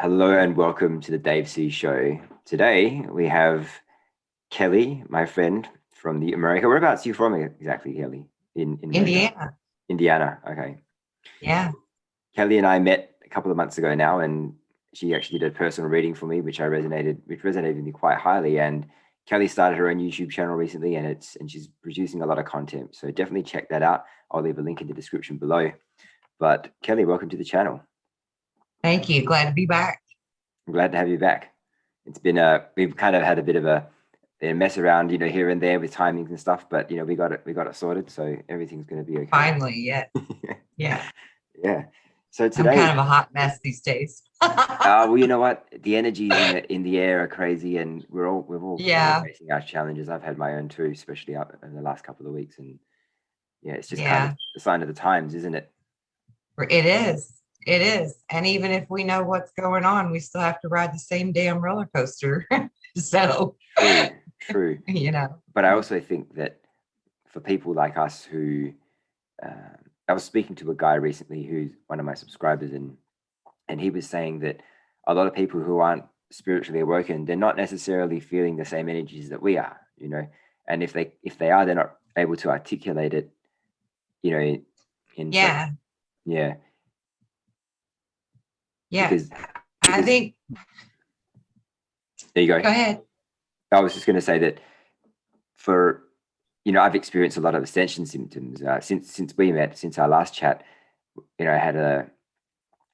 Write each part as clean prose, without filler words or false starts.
Hello and welcome to the Dave C Show. Today we have Kelly, my friend from the America. Whereabouts are you from exactly, Kelly? In America? Indiana. Indiana. Okay. Yeah. Kelly and I met a couple of months ago now, and she actually did a personal reading for me, which resonated with me quite highly. And Kelly started her own YouTube channel recently, and she's producing a lot of content. So definitely check that out. I'll leave a link in the description below. But Kelly, welcome to the channel. Thank you. Glad to be back. I'm glad to have you back. It's been we've kind of had a bit of a mess around, here and there with timings and stuff, but we got it sorted, so everything's going to be okay. Finally, yeah. Yeah. Yeah. So I'm kind today, of a hot mess these days. well, you know what? The energies in the air are crazy, and we're all Yeah. facing our challenges. I've had my own too, especially up in the last couple of weeks, and yeah, it's just kind of Yeah. the sign of the times, isn't it? It is. It is. And even if we know what's going on, we still have to ride the same damn roller coaster. So, True. you know. But I also think that for people like us who I was speaking to a guy recently who's one of my subscribers, and he was saying that a lot of people who aren't spiritually awoken, they're not necessarily feeling the same energies that we are, and if they are, they're not able to articulate it, in such, Yeah. yeah, Yeah. because I think, there you go go. ahead. I was just going to say that for I've experienced a lot of ascension symptoms since we met, since our last chat. I had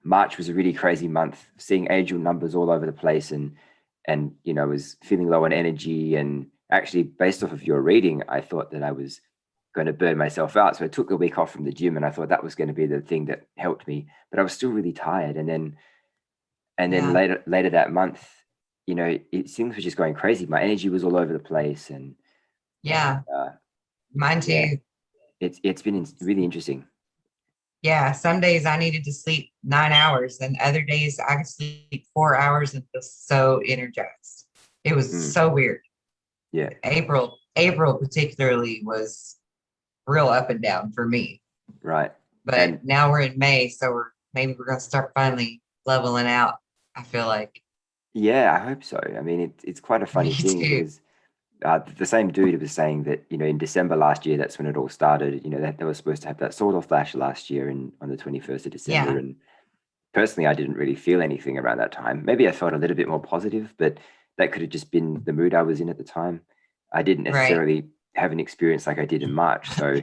March was a really crazy month, seeing angel numbers all over the place, and was feeling low on energy. And actually, based off of your reading, I thought that I was going to burn myself out. So I took a week off from the gym, and I thought that was going to be the thing that helped me. But I was still really tired. And then Yeah. later that month, things were just going crazy. My energy was all over the place, and Yeah. uh, Mine yeah, too. it's been really interesting. Yeah, some days I needed to sleep 9 hours, and other days I could sleep 4 hours and feel so energized. It was Mm, so weird. yeah, April particularly was real up and down for me. right. But And now we're in May, so maybe we're gonna start finally leveling out. I feel like yeah, I hope so. I mean, it's quite a me funny thing too. because the same dude was saying that, in December last year, that's when it all started. That they were supposed to have that solar flash last year on the 21st of December. Yeah, And personally, I didn't really feel anything around that time. Maybe I felt a little bit more positive, but that could have just been the mood I was in at the time. I didn't right. necessarily have an experience like I did in March. So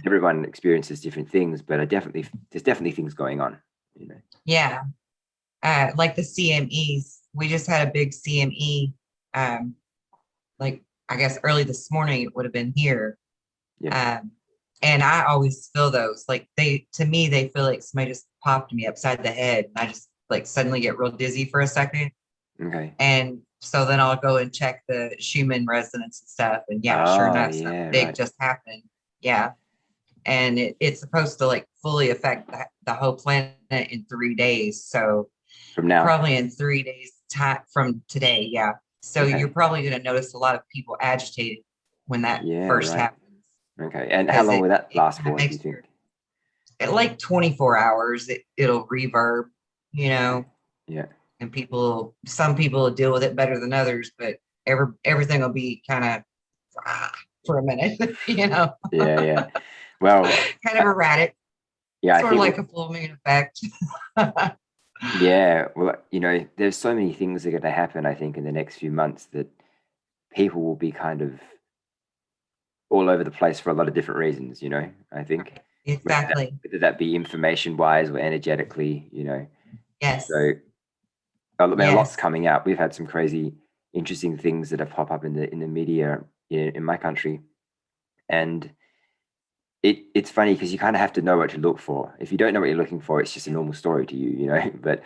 everyone experiences different things, but there's definitely things going on. Yeah. Like the CMEs. We just had a big CME. Um, like I guess early this morning it would have been here. Yeah. And I always feel those like to me they feel like somebody just popped me upside the head, and I just like suddenly get real dizzy for a second. Okay. And so then I'll go and check the Schumann resonance and stuff. And yeah, sure Oh, enough, something yeah, big right. just happened. Yeah. And it's supposed to like fully affect the whole planet in 3 days. So From now. probably in 3 days time from today. Yeah. So you're Okay. probably going to notice a lot of people agitated when that Yeah, first right. happens, Okay. And how because long will that it last kind of for, do you makes think? like 24 hours, it'll reverb, you Okay. know, Yeah. and some people will deal with it better than others, but everything will be kind of for a minute, Yeah, yeah. Well, kind of uh, erratic, yeah, I sort of think, like a full moon effect. yeah, well, there's so many things that are going to happen, I think, in the next few months that people will be kind of all over the place for a lot of different reasons, I think. Whether that, Exactly. whether that be information wise or energetically. Yes. So, a lot's Yes. coming out. We've had some crazy, interesting things that have popped up in the media in my country. And it's funny because you kind of have to know what to look for. If you don't know what you're looking for, it's just a normal story to you. But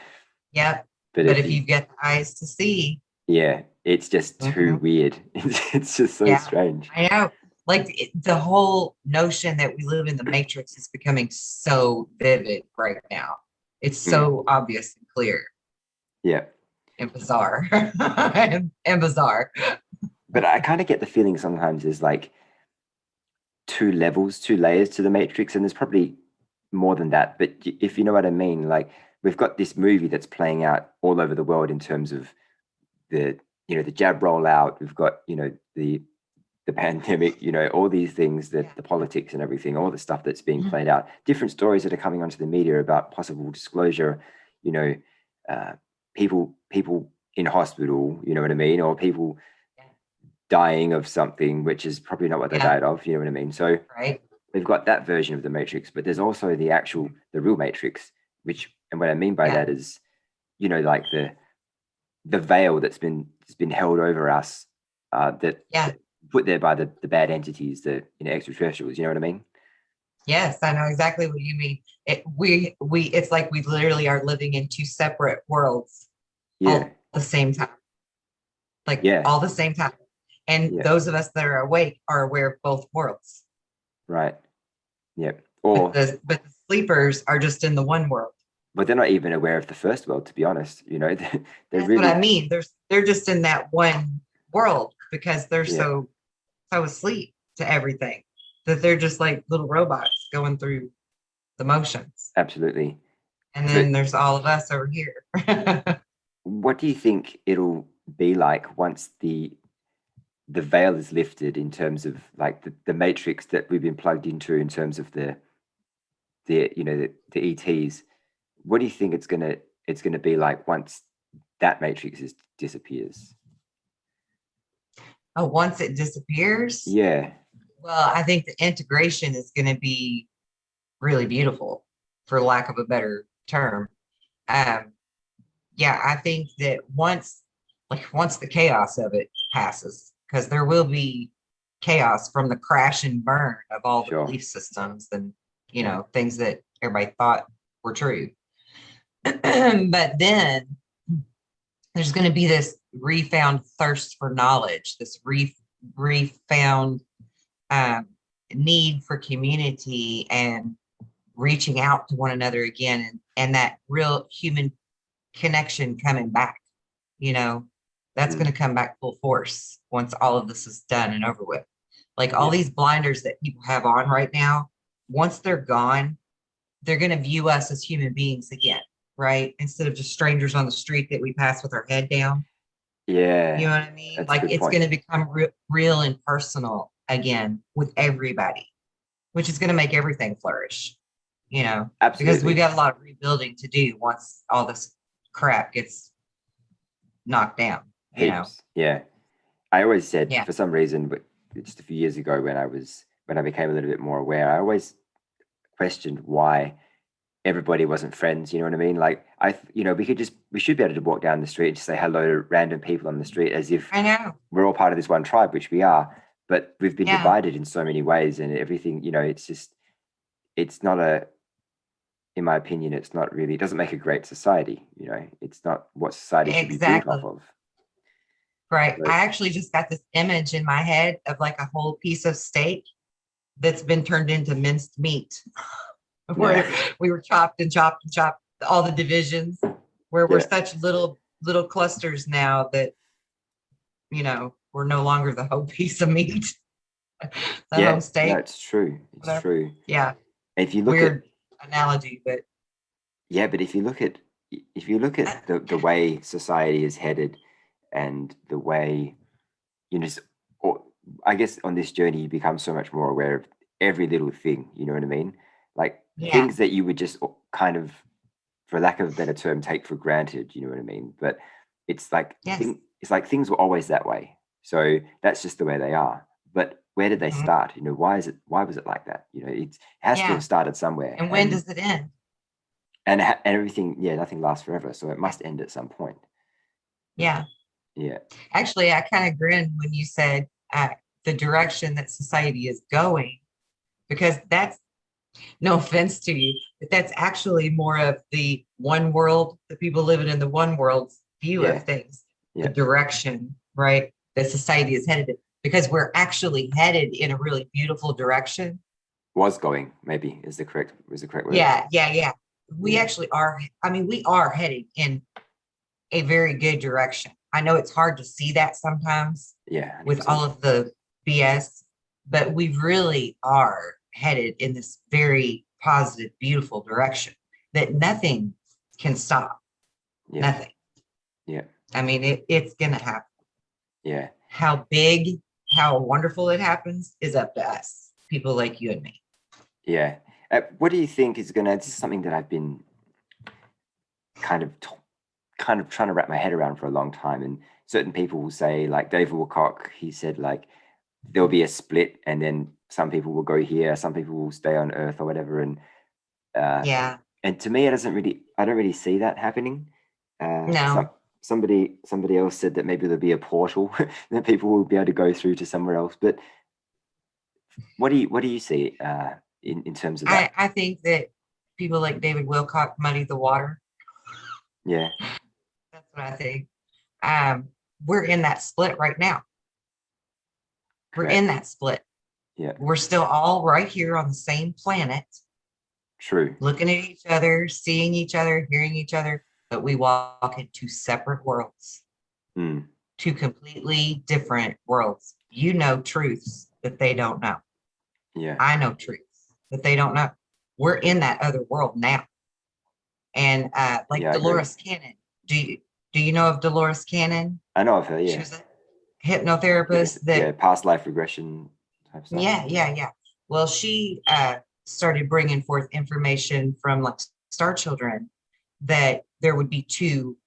Yep. but But if if you you've got the eyes to see, yeah, it's just too mhm, weird. It's just so yeah, strange. I know. Like the whole notion that we live in the matrix is becoming so vivid right now. It's Mm, so obvious and clear yeah. and bizarre and bizarre. But I kind of get the feeling sometimes there's like two levels, two layers to the matrix, and there's probably more than that. But if you know what I mean, like we've got this movie that's playing out all over the world in terms of the, the jab rollout. We've got, the pandemic, all these things, that the politics and everything, all the stuff that's being played out, different stories that are coming onto the media about possible disclosure, people in hospital, you know what I mean, or people dying of something which is probably not what they died of, you know what I mean. So we've got that version of the Matrix, but there's also the real Matrix, and what I mean by that is, like the veil that's been held over us, that put there by the bad entities, the extraterrestrials, you know what I mean? Yes, I know exactly what you mean. It's like we literally are living in two separate worlds all at the same time. All the same time. And those of us that are awake are aware of both worlds. Right. Yep. But the sleepers are just in the one world. But they're not even aware of the first world, to be honest. That's really what I mean. They're just in that one world because they're so asleep to everything that they're just like little robots going through the motions. Absolutely. And then there's all of us over here. What do you think it'll be like once the veil is lifted, in terms of like the matrix that we've been plugged into, in terms of the ETs? What do you think it's gonna be like once that matrix disappears? Oh, once it disappears? Yeah. Well, I think the integration is going to be really beautiful, for lack of a better term. I think that once the chaos of it passes, because there will be chaos from the crash and burn of all the belief systems and, things that everybody thought were true. But then there's going to be this refound thirst for knowledge, this refound need for community and reaching out to one another again, and that real human connection coming back. That's going to come back full force once all of this is done and over with. Like all these blinders that people have on right now, once they're gone, they're going to view us as human beings again, right? Instead of just strangers on the street that we pass with our head down. Yeah. You know what I mean? Like it's going to become real and personal again with everybody, which is going to make everything flourish, Absolutely. Because we got a lot of rebuilding to do once all this crap gets knocked down, Yeah. I always said, for some reason, but just a few years ago when I became a little bit more aware, I always questioned why everybody wasn't friends, you know what I mean? Like we should be able to walk down the street and just say hello to random people on the street as if we're all part of this one tribe, which we are, but we've been divided in so many ways, and everything, it's not in my opinion, it doesn't make a great society. It's not what society should be built off of. Right. I actually just got this image in my head of like a whole piece of steak that's been turned into minced meat. Where we were chopped and chopped and chopped, all the divisions, where we're such little clusters now that, we're no longer the whole piece of meat. The whole steak. No, it's true. It's true. Yeah. If you look weird analogy, but but if you look at the way society is headed, and the way, I guess on this journey you become so much more aware of every little thing, you know what I mean? Like things that you would just kind of, for lack of a better term, take for granted, you know what I mean? But it's like it's like things were always that way, so that's just the way they are. But where did they start? Why was it like that? It has to have started somewhere. And when does it end? And everything, nothing lasts forever, so it must end at some point. Yeah. Actually, I kind of grinned when you said the direction that society is going, because that's, no offense to you, but that's actually more of the one world, the people living in the one world's view of things, the direction, right, that society is headed in, because we're actually headed in a really beautiful direction. Was going, maybe, is the correct word. Yeah. We actually are. I mean, we are heading in a very good direction. I know it's hard to see that sometimes, 100%. With all of the BS, but we really are headed in this very positive, beautiful direction that nothing can stop. Nothing. Yeah. I mean, it's gonna happen. Yeah. How big, how wonderful it happens is up to us, people like you and me. Yeah. What do you think is gonna? This is something that I've been kind of trying to wrap my head around for a long time. And certain people will say, like David Wilcock, he said, like, there'll be a split, and then some people will go here, some people will stay on Earth or whatever. And Yeah. And to me, I don't really see that happening. No. Somebody else said that maybe there'll be a portal that people will be able to go through to somewhere else. But what do you see in terms of that? I think that people like David Wilcock muddy the water. Yeah. That's what I think. We're in that split right now. Correct. We're in that split. Yeah. We're still all right here on the same planet. True. Looking at each other, seeing each other, hearing each other, but we walk into separate worlds. Two completely different worlds. You know truths that they don't know. Yeah. I know truths that they don't know. We're in that other world now. And like Dolores Cannon. Do you know of Dolores Cannon? I know of her, yeah. She was a hypnotherapist that past life regression type stuff. Yeah. Well, she started bringing forth information from like star children that there would be two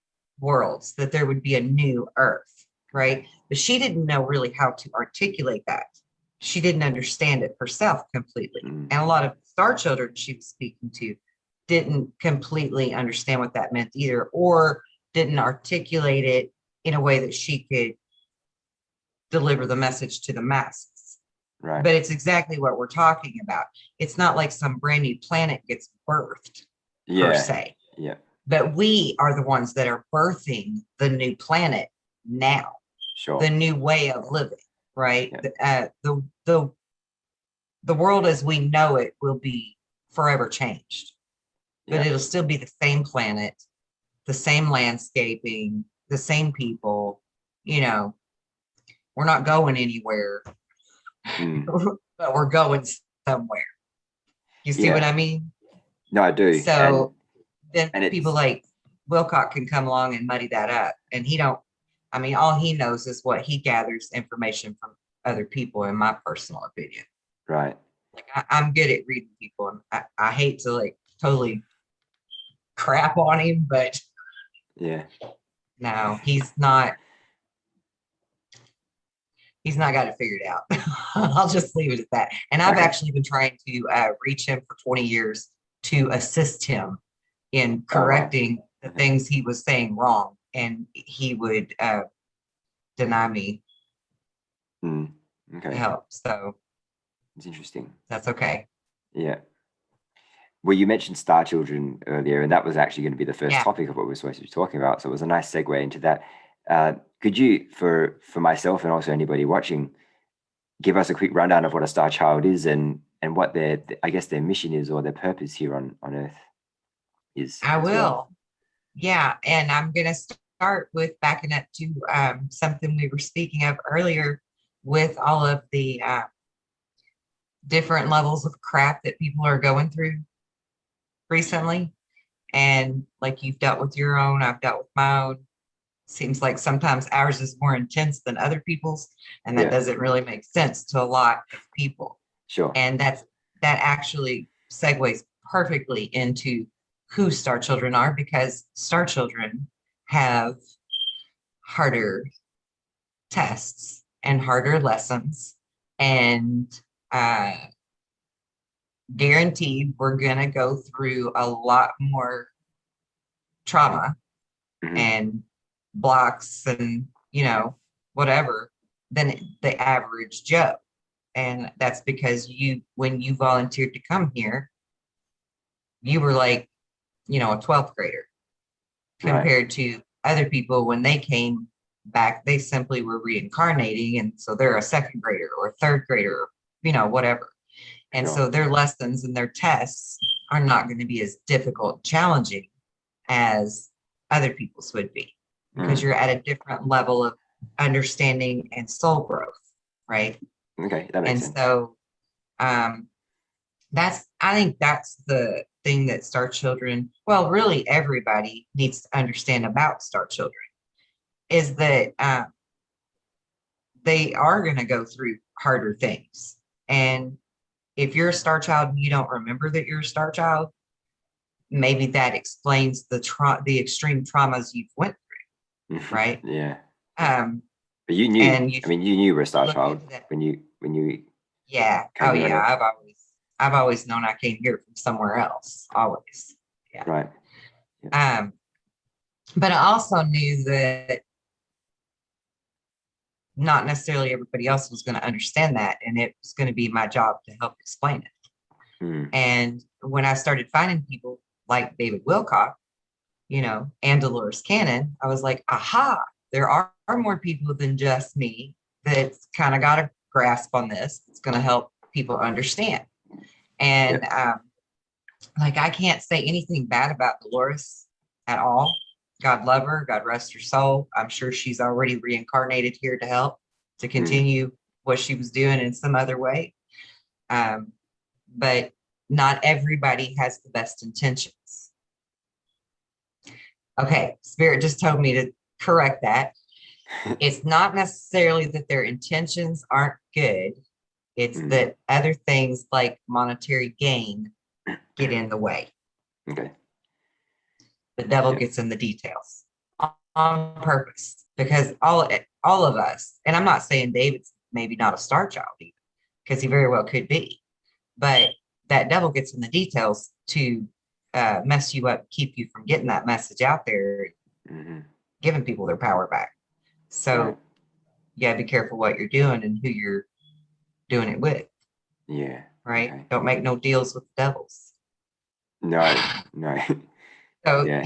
worlds, that there would be a new Earth, right? But she didn't know really how to articulate that. She didn't understand it herself completely. And a lot of star children she was speaking to didn't completely understand what that meant either, or didn't articulate it in a way that she could deliver the message to the masses. Right. But it's exactly what we're talking about. It's not like some brand new planet gets birthed per se. Yeah. But we are the ones that are birthing the new planet now. Sure. The new way of living, right? Yeah. The world as we know it will be forever changed. But it'll still be the same planet, the same landscaping, the same people. You know, we're not going anywhere, but we're going somewhere. You see what I mean? No, I do. So then people like Wilcock can come along and muddy that up. And all he knows is what he gathers information from other people, in my personal opinion. Right. Like I'm good at reading people, and I hate to like totally crap on him, but no, he's not got it figured out. I'll just leave it at that. And I've actually been trying to reach him for 20 years to assist him in correcting the things he was saying wrong, and he would deny me help. So it's interesting. That's okay. Yeah. Well, you mentioned star children earlier, and that was actually going to be the first topic of what we're supposed to be talking about. So it was a nice segue into that. Could you, for myself and also anybody watching, give us a quick rundown of what a star child is and what their mission is, or their purpose here on Earth is? I will. Yeah, and I'm going to start with backing up to something we were speaking of earlier with all of the different levels of crap that people are going through recently. And like you've dealt with your own, I've dealt with my own. Seems like sometimes ours is more intense than other people's, and that doesn't really make sense to a lot of people. Sure. And that actually segues perfectly into who star children are, because star children have harder tests and harder lessons, and guaranteed we're gonna go through a lot more trauma and blocks and whatever than the average Joe. And that's because when you volunteered to come here, you were like a 12th grader compared to other people. When they came back, they simply were reincarnating, and so they're a second grader or a third grader, whatever. And so their lessons and their tests are not going to be as difficult, challenging as other people's would be, because you're at a different level of understanding and soul growth, right? Okay, that makes sense. And so I think that's the thing that Star Children, well, really everybody needs to understand about Star Children, is that they are going to go through harder things. And if you're a star child and you don't remember that you're a star child, maybe that explains the extreme traumas you've went through, right? Yeah. But you knew, and you knew you were a star child when you yeah. Oh yeah. I've always known I came here from somewhere else. Always. Yeah. Right. Yeah. But I also knew that not necessarily everybody else was going to understand that, and it was going to be my job to help explain it. And when I started finding people like David Wilcock, and Dolores Cannon, I was like, aha, there are more people than just me that's kind of got a grasp on this. It's going to help people understand. And I can't say anything bad about Dolores at all. God love her. God rest her soul. I'm sure she's already reincarnated here to help, to continue what she was doing in some other way. But not everybody has the best intentions. Okay, Spirit just told me to correct that. It's not necessarily that their intentions aren't good. It's that other things like monetary gain get in the way. Okay. The devil gets in the details on purpose, because all of us, and I'm not saying David's maybe not a star child either, because he very well could be, but that devil gets in the details to mess you up, keep you from getting that message out there, giving people their power back. So you gotta be careful what you're doing and who you're doing it with. Yeah. Right. Okay. Don't make no deals with devils. No. So yeah.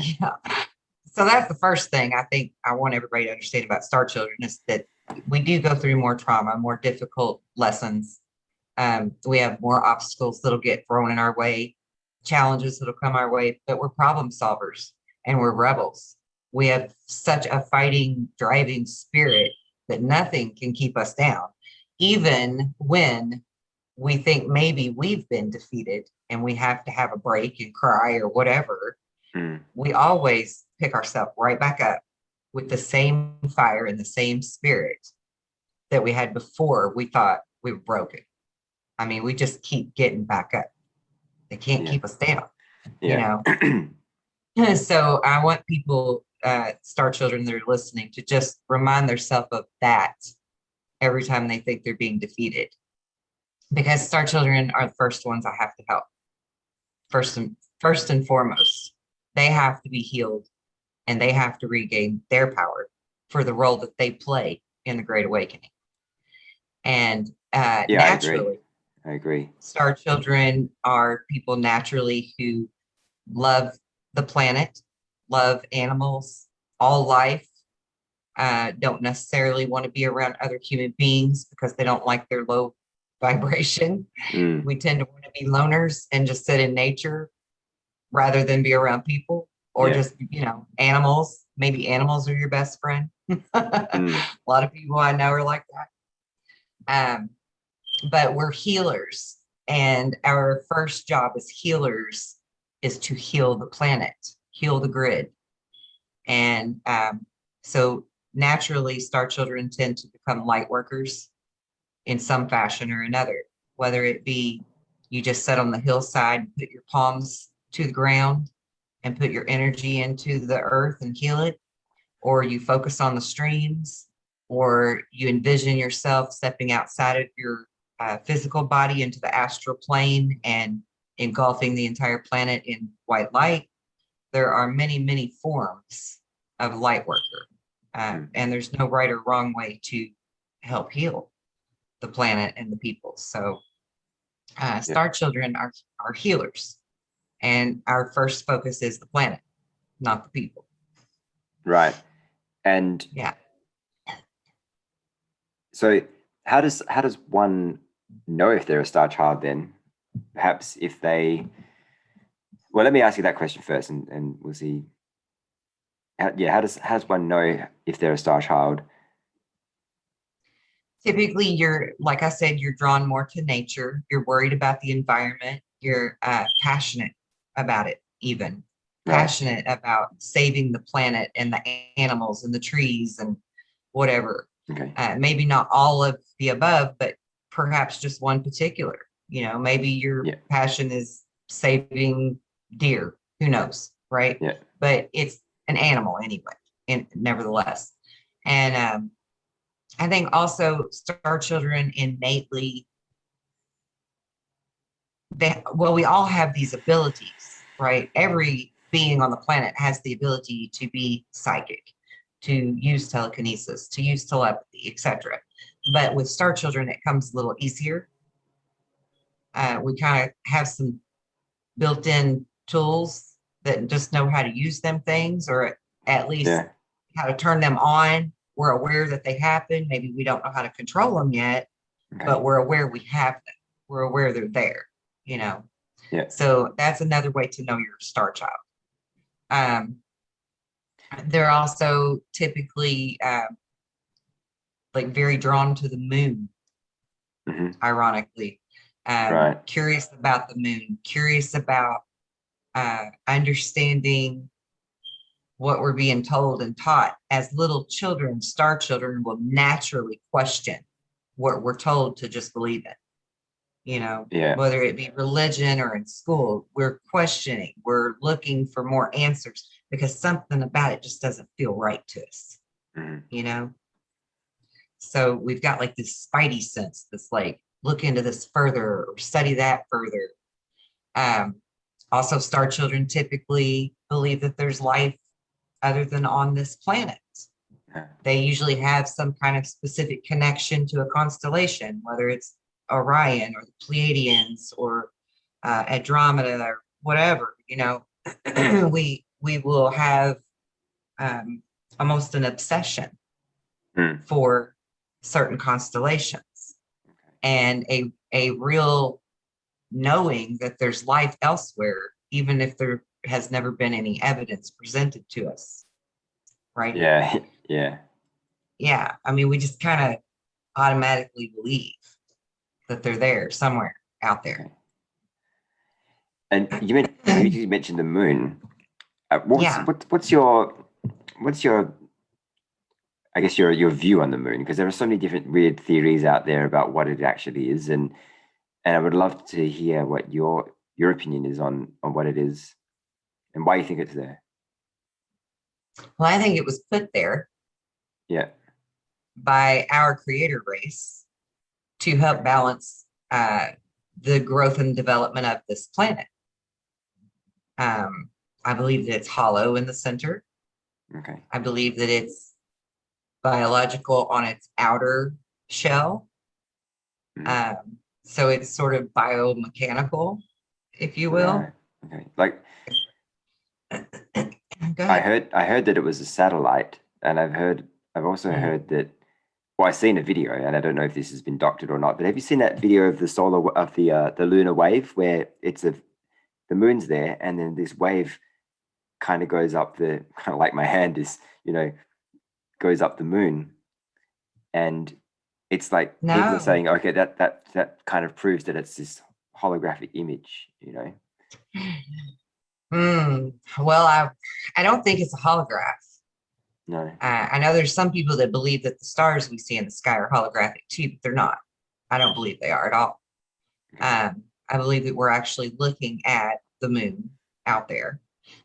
So that's the first thing I think I want everybody to understand about Star Children, is that we do go through more trauma, more difficult lessons. We have more obstacles that'll get thrown in our way, challenges that'll come our way, but we're problem solvers and we're rebels. We have such a fighting, driving spirit that nothing can keep us down, even when we think maybe we've been defeated and we have to have a break and cry or whatever. We always pick ourselves right back up with the same fire and the same spirit that we had before we thought we were broken. I mean, we just keep getting back up. They can't keep us down, So I want people, Star Children that are listening, to just remind themselves of that every time they think they're being defeated. Because Star Children are the first ones I have to help. First and foremost, they have to be healed and they have to regain their power for the role that they play in the Great Awakening. And naturally, I agree. Star Children are people naturally who love the planet, love animals, all life, don't necessarily want to be around other human beings because they don't like their low vibration. We tend to want to be loners and just sit in nature rather than be around people, or just, animals. Maybe animals are your best friend. A lot of people I know are like that. But we're healers, and our first job as healers is to heal the planet, heal the grid. And so naturally, Star Children tend to become light workers in some fashion or another, whether it be you just sit on the hillside and put your palms to the ground and put your energy into the earth and heal it, or you focus on the streams, or you envision yourself stepping outside of your physical body into the astral plane and engulfing the entire planet in white light. There are many, many forms of light worker, and there's no right or wrong way to help heal the planet and the people. So Star Children are healers, and our first focus is the planet, not the people. Right. And so how does one know if they're a star child then? Perhaps if they, well, let me ask you that question first, and we'll see. How does one know if they're a star child? Typically, like I said, you're drawn more to nature. You're worried about the environment. You're passionate about it, even Right. passionate about saving the planet and the animals and the trees and whatever. Okay. Maybe not all of the above, but perhaps just one particular. Maybe your passion is saving deer. Who knows, right? Yeah. But it's an animal anyway, and nevertheless. And I think also star children innately, we all have these abilities, right? Every being on the planet has the ability to be psychic, to use telekinesis, to use telepathy, etc. But with star children, it comes a little easier. We kind of have some built-in tools that just know how to use them things, or at least how to turn them on. We're aware that they happen. Maybe we don't know how to control them yet, but we're aware we have them. We're aware they're there, Yeah. So that's another way to know you're a star child. They're also typically like very drawn to the moon, ironically. Curious about the moon, curious about understanding what we're being told and taught. As little children, star children will naturally question what we're told to just believe in. Whether it be religion or in school, we're questioning, we're looking for more answers because something about it just doesn't feel right to us. So we've got like this spidey sense that's like, look into this further or study that further. Also, star children typically believe that there's life other than on this planet. They usually have some kind of specific connection to a constellation, whether it's Orion or the Pleiadians or Andromeda or whatever. We will have almost an obsession for certain constellations, and a real knowing that there's life elsewhere, even if there has never been any evidence presented to us. Right? Yeah. I mean, we just kind of automatically believe that they're there somewhere out there. And you mentioned the moon. What's your I guess your view on the moon? Because there are so many different weird theories out there about what it actually is, and I would love to hear what your opinion is on what it is and why you think it's there. Well, I think it was put there by our creator race to help balance the growth and development of this planet. I believe that it's hollow in the center. Okay. I believe that it's biological on its outer shell. So it's sort of biomechanical, if you will. Okay. Like I heard that it was a satellite, and I've also heard that. Well, I've seen a video, and I don't know if this has been doctored or not. But have you seen that video of the lunar wave, where it's the moon's there, and then this wave kind of goes up kind of like my hand is, goes up the moon, and it's like people are saying, okay, that kind of proves that it's this holographic image, Well, I don't think it's a holograph. No. I know there's some people that believe that the stars we see in the sky are holographic too, but they're not. I don't believe they are at all. I believe that we're actually looking at the moon out there.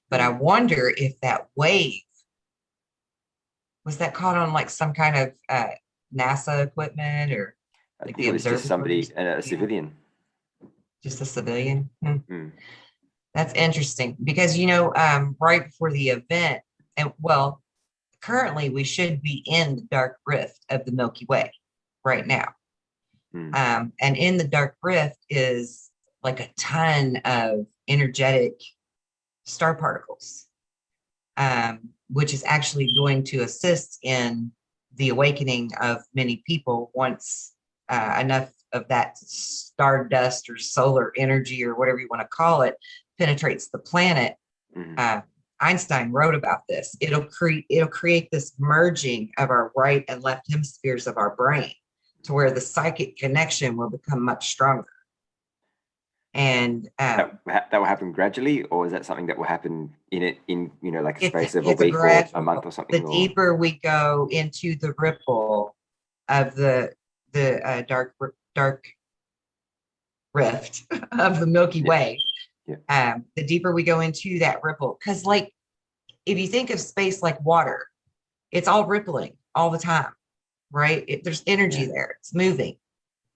But I wonder if that wave, was that caught on like some kind of NASA equipment, or I think it was just somebody, a civilian. Just a civilian? That's interesting because, right before the event, and well, currently we should be in the dark rift of the Milky Way right now. And in the dark rift is like a ton of energetic star particles, which is actually going to assist in the awakening of many people once enough of that stardust or solar energy or whatever you want to call it penetrates the planet. Einstein wrote about this. It'll create this merging of our right and left hemispheres of our brain to where the psychic connection will become much stronger. And that will happen gradually, or is that something that will happen in like a space of a it's a week or a gradual. month or something? The deeper we go into the ripple of the dark rift of the Milky Way, the deeper we go into that ripple, because like if you think of space like water, it's all rippling all the time, right? There's energy there. It's moving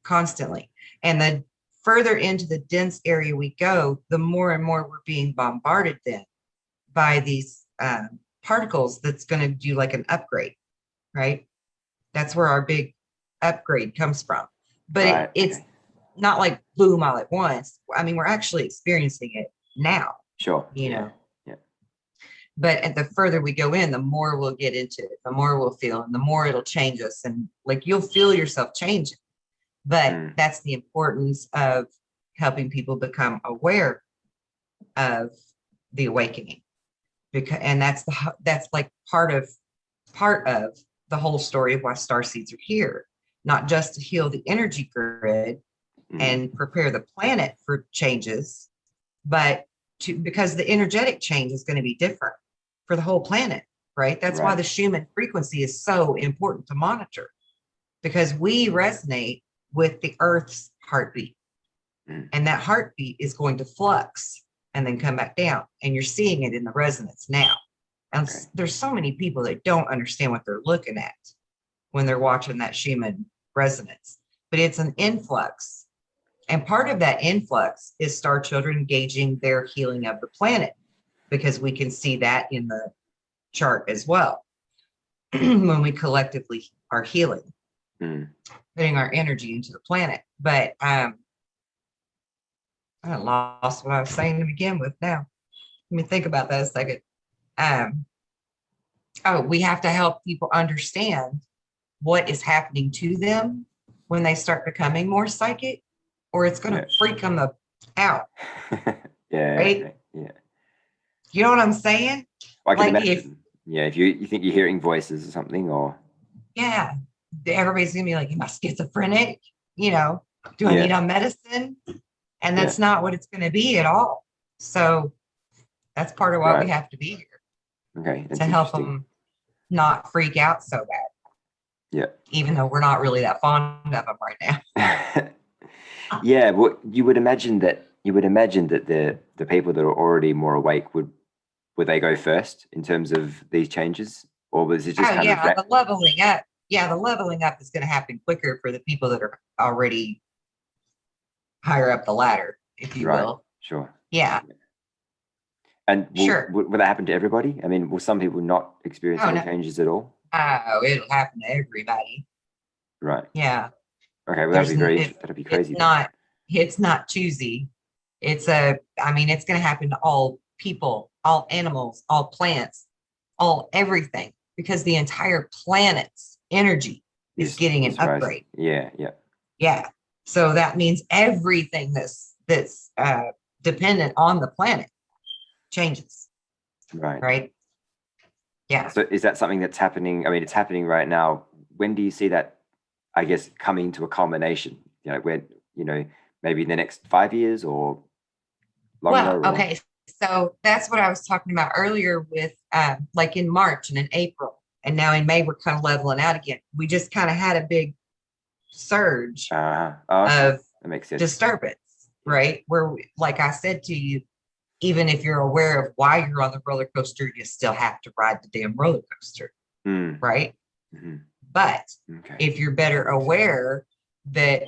constantly. And the further into the dense area we go, the more and more we're being bombarded then by these particles that's going to do like an upgrade, right? That's where our big upgrade comes from. But it's not like boom all at once. I mean, we're actually experiencing it now. Sure. You know. But at the further we go in, the more we'll get into it, the more we'll feel, and the more it'll change us. And like you'll feel yourself changing. But that's the importance of helping people become aware of the awakening. And that's like part of the whole story of why starseeds are here, not just to heal the energy grid and prepare the planet for changes, but because the energetic change is going to be different for the whole planet, right? That's why the Schumann frequency is so important to monitor, because we resonate with the Earth's heartbeat. And that heartbeat is going to flux and then come back down. And you're seeing it in the resonance now. And there's so many people that don't understand what they're looking at when they're watching that Schumann resonance. But it's an influx. And part of that influx is star children gauging their healing of the planet, because we can see that in the chart as well. When we collectively are healing, putting our energy into the planet. But I lost what I was saying to begin with now. Let me think about that a second. We have to help people understand what is happening to them when they start becoming more psychic, or it's going to freak them out. Right? Yeah. You know what I'm saying? I can imagine. If you think you're hearing voices or something, or everybody's gonna be like, am I schizophrenic? Do I need a medicine? And that's not what it's going to be at all. So that's part of why we have to be here. To help them not freak out so bad. Even though we're not really that fond of them right now. Well, you would imagine that the people that are already more awake would they go first in terms of these changes, or was it just the leveling up? The leveling up is going to happen quicker for the people that are already higher up the ladder, if you will. Sure. Yeah. And will that happen to everybody? I mean, will some people not experience any changes at all? Oh, it'll happen to everybody. Right. Yeah. Okay. Well, that'd be crazy. It's not choosy. It's going to happen to all people, all animals, all plants, all everything, because the entire planet's energy is getting an upgrade. Yeah. So that means everything that's dependent on the planet changes. Right. Yeah. So is that something that's happening? I mean, it's happening right now. When do you see that, I guess, coming to a culmination? Where, maybe in the next 5 years or longer? Okay. So that's what I was talking about earlier with like in March and in April. And now in May, we're kind of leveling out again. We just kind of had a big surge of disturbance, right? Where, like I said to you, even if you're aware of why you're on the roller coaster, you still have to ride the damn roller coaster, right? But if you're better aware that,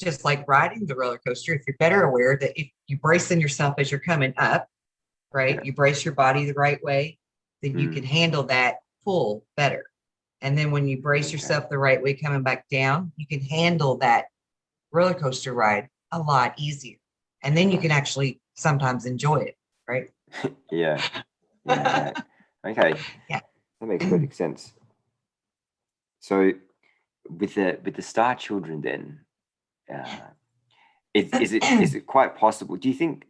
just like riding the roller coaster, if you're better aware that if you bracing yourself as you're coming up, right, you brace your body the right way, then you can handle that pull better. And then when you brace yourself the right way coming back down, you can handle that roller coaster ride a lot easier. And then you can actually sometimes enjoy it, right? Okay. Yeah. That makes perfect sense. So with the star children then, is it quite possible? Do you think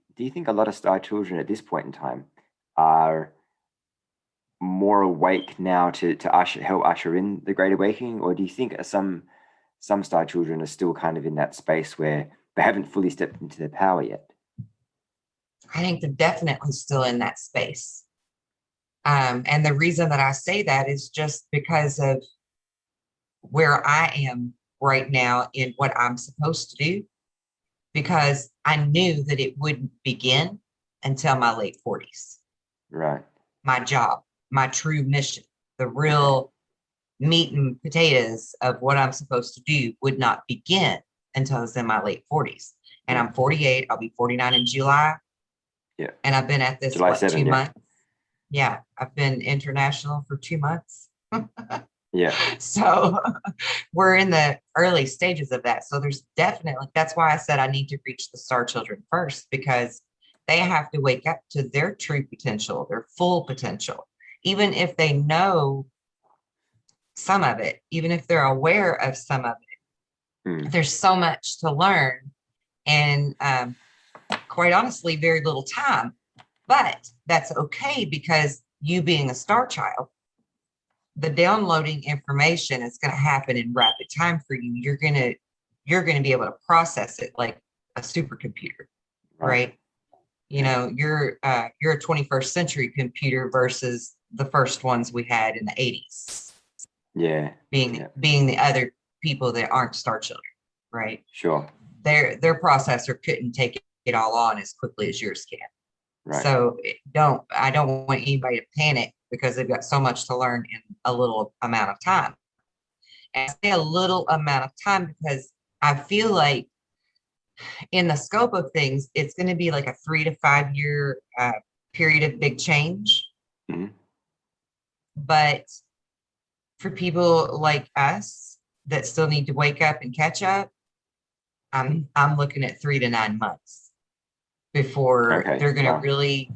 a lot of star children at this point in time are more awake now to help usher in the Great Awakening, or do you think some star children are still kind of in that space where they haven't fully stepped into their power yet. I think they're definitely still in that space. And the reason that I say that is just because of where I am right now in what I'm supposed to do, because I knew that it wouldn't begin until my late 40s. Right. My job, my true mission, the real meat and potatoes of what I'm supposed to do would not begin until I was in my late 40s. And I'm 48. I'll be 49 in July. Yeah. And I've been at this July what, 7, 2 yeah. months. Yeah, I've been international for 2 months. Yeah. So we're in the early stages of that. So there's definitely, that's why I said I need to reach the star children first, because they have to wake up to their true potential, their full potential, even if they know some of it, even if they're aware of some of it. There's so much to learn, and quite honestly, very little time. But that's okay, because you being a star child, the downloading information is going to happen in rapid time for you. You're going to be able to process it like a supercomputer, right? You know, you're a 21st century computer versus the first ones we had in the 80s. Yeah. Being the other people that aren't star children, right? Sure. Their processor couldn't take it all on as quickly as yours can. Right. So I don't want anybody to panic because they've got so much to learn in a little amount of time. And I say a little amount of time because I feel like in the scope of things, it's going to be like a 3 to 5 year period of big change. Mm-hmm. But for people like us that still need to wake up and catch up, I'm looking at 3 to 9 months before they're going to really,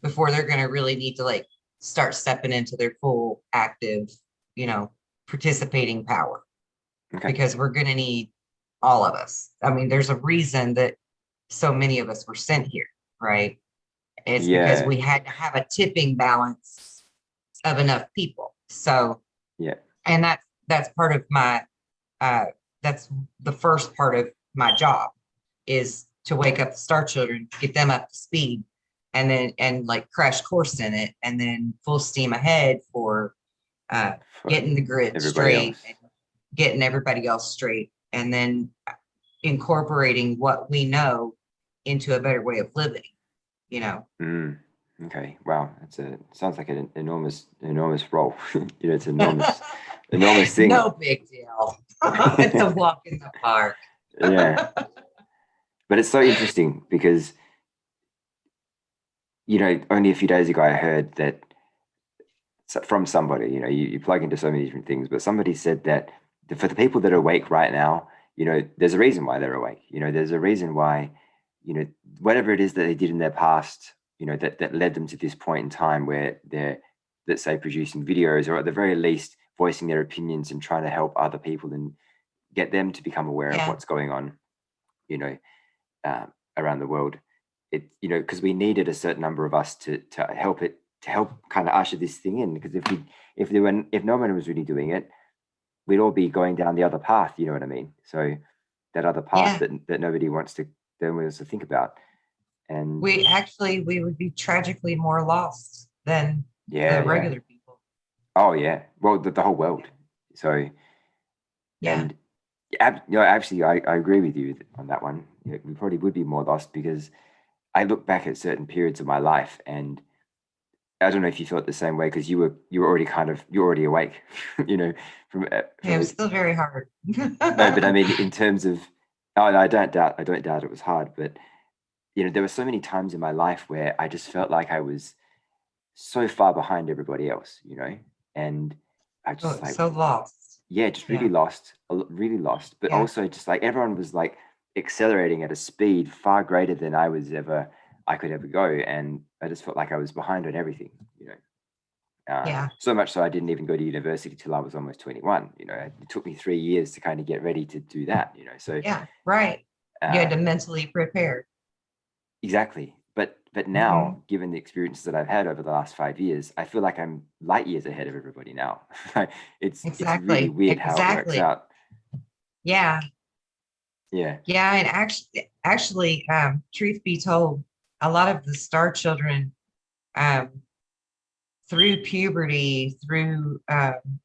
before they're going to really need to like start stepping into their full active, participating power. Because we're going to need all of us. I mean, there's a reason that so many of us were sent here, right? It's because we had to have a tipping balance of enough people. So, and that's part of my, that's the first part of my job, is to wake up the star children, get them up to speed, and like crash course in it, and then full steam ahead for getting the grid straight, and getting everybody else straight, and then incorporating what we know into a better way of living, Okay. Wow. Sounds like an enormous role. It's enormous thing. No big deal. It's a walk in the park. Yeah. But it's so interesting because, only a few days ago, I heard that from somebody, you plug into so many different things, but somebody said that for the people that are awake right now, there's a reason why they're awake. There's a reason why, whatever it is that they did in their past, that led them to this point in time where they're, let's say, producing videos, or at the very least voicing their opinions and trying to help other people and get them to become aware of what's going on, around the world. Because we needed a certain number of us to help kind of usher this thing in. Because if no one was really doing it, we'd all be going down the other path. You know what I mean? So that other path that nobody wants to think about. And we would be tragically more lost than the regular people. Oh yeah, well the whole world. So and actually I agree with you on that one. We probably would be more lost, because I look back at certain periods of my life, and I don't know if you felt the same way, because you were already awake, from it was still very hard. No, but I mean, in terms of, I don't doubt it was hard, but there were so many times in my life where I just felt like I was so far behind everybody else, and I just so lost. Yeah, just really lost, but also just like everyone was like accelerating at a speed far greater than I could ever go, and I just felt like I was behind on everything, so much so I didn't even go to university till I was almost 21. It took me 3 years to kind of get ready to do that, so you had to mentally prepare. Exactly. But now, given the experiences that I've had over the last 5 years, I feel like I'm light years ahead of everybody now. It's really weird how it works out. Yeah. Yeah, and actually, truth be told, a lot of the star children, um, through puberty, through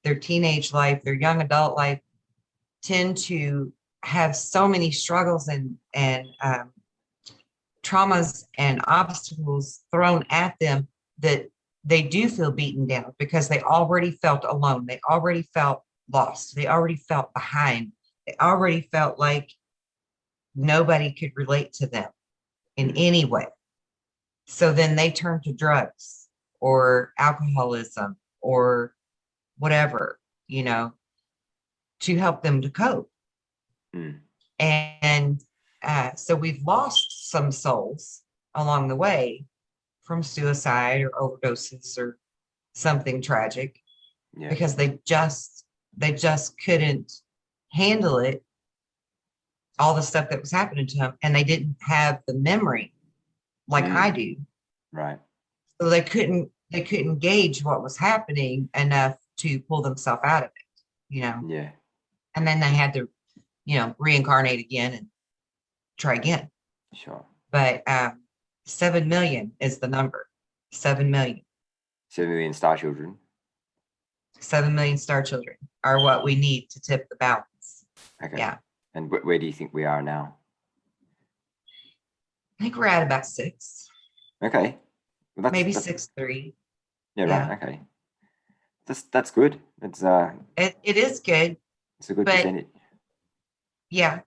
their teenage life, their young adult life, tend to have so many struggles and traumas and obstacles thrown at them that they do feel beaten down because they already felt alone. They already felt lost. They already felt behind. They already felt like nobody could relate to them in any way. So then they turn to drugs or alcoholism or whatever, to help them to cope. Mm. And so we've lost some souls along the way from suicide or overdoses or something tragic because they just couldn't handle it, all the stuff that was happening to them, and they didn't have the memory like I do. Right. So they couldn't gauge what was happening enough to pull themselves out of it, Yeah. And then they had to, reincarnate again and try again. Sure. But 7 million is the number. 7 million. 7 million star children. 7 million star children are what we need to tip the balance. Okay. Yeah. And where do you think we are now? I think we're at about 6. Okay. Well, maybe 6.3. Yeah, right. Okay. That's good. It's it is good. It's a good percentage. Yeah.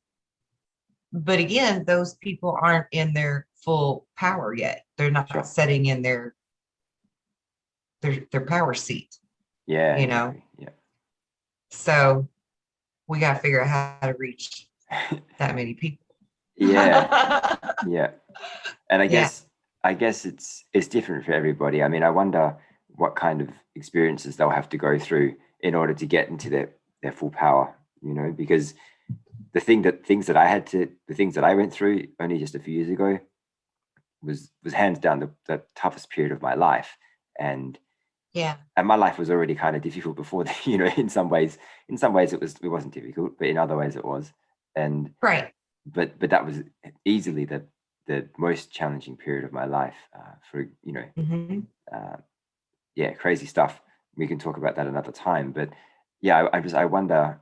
But again, those people aren't in their full power yet. They're not sitting in their power seat. Yeah. Exactly. Yeah. So we got to figure out how to reach that many people. Yeah. Yeah. And I guess it's different for everybody. I mean, I wonder what kind of experiences they'll have to go through in order to get into their full power, because the things that I went through only just a few years ago was hands down the toughest period of my life. And my life was already kind of difficult before that, in some ways it wasn't difficult, but in other ways it was. And but that was easily the most challenging period of my life for crazy stuff. We can talk about that another time, but I wonder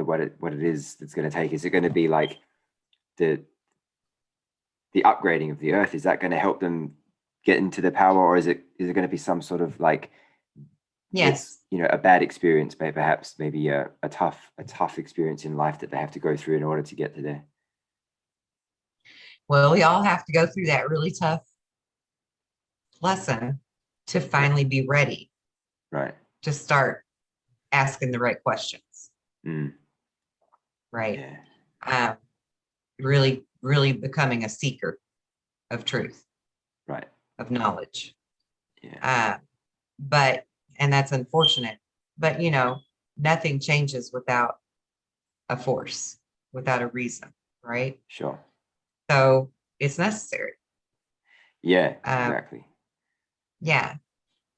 what it is that's going to take. Is it going to be like the upgrading of the earth? Is that going to help them get into the power, or is it going to be some sort of like a bad experience, maybe a tough experience in life that they have to go through in order to get to there? Well, we all have to go through that really tough lesson to finally be ready, right, to start asking the right questions. Right. Really, really becoming a seeker of truth, right, of knowledge. And that's unfortunate, but nothing changes without a force, without a reason, right? Sure. So it's necessary. Yeah, exactly. Yeah.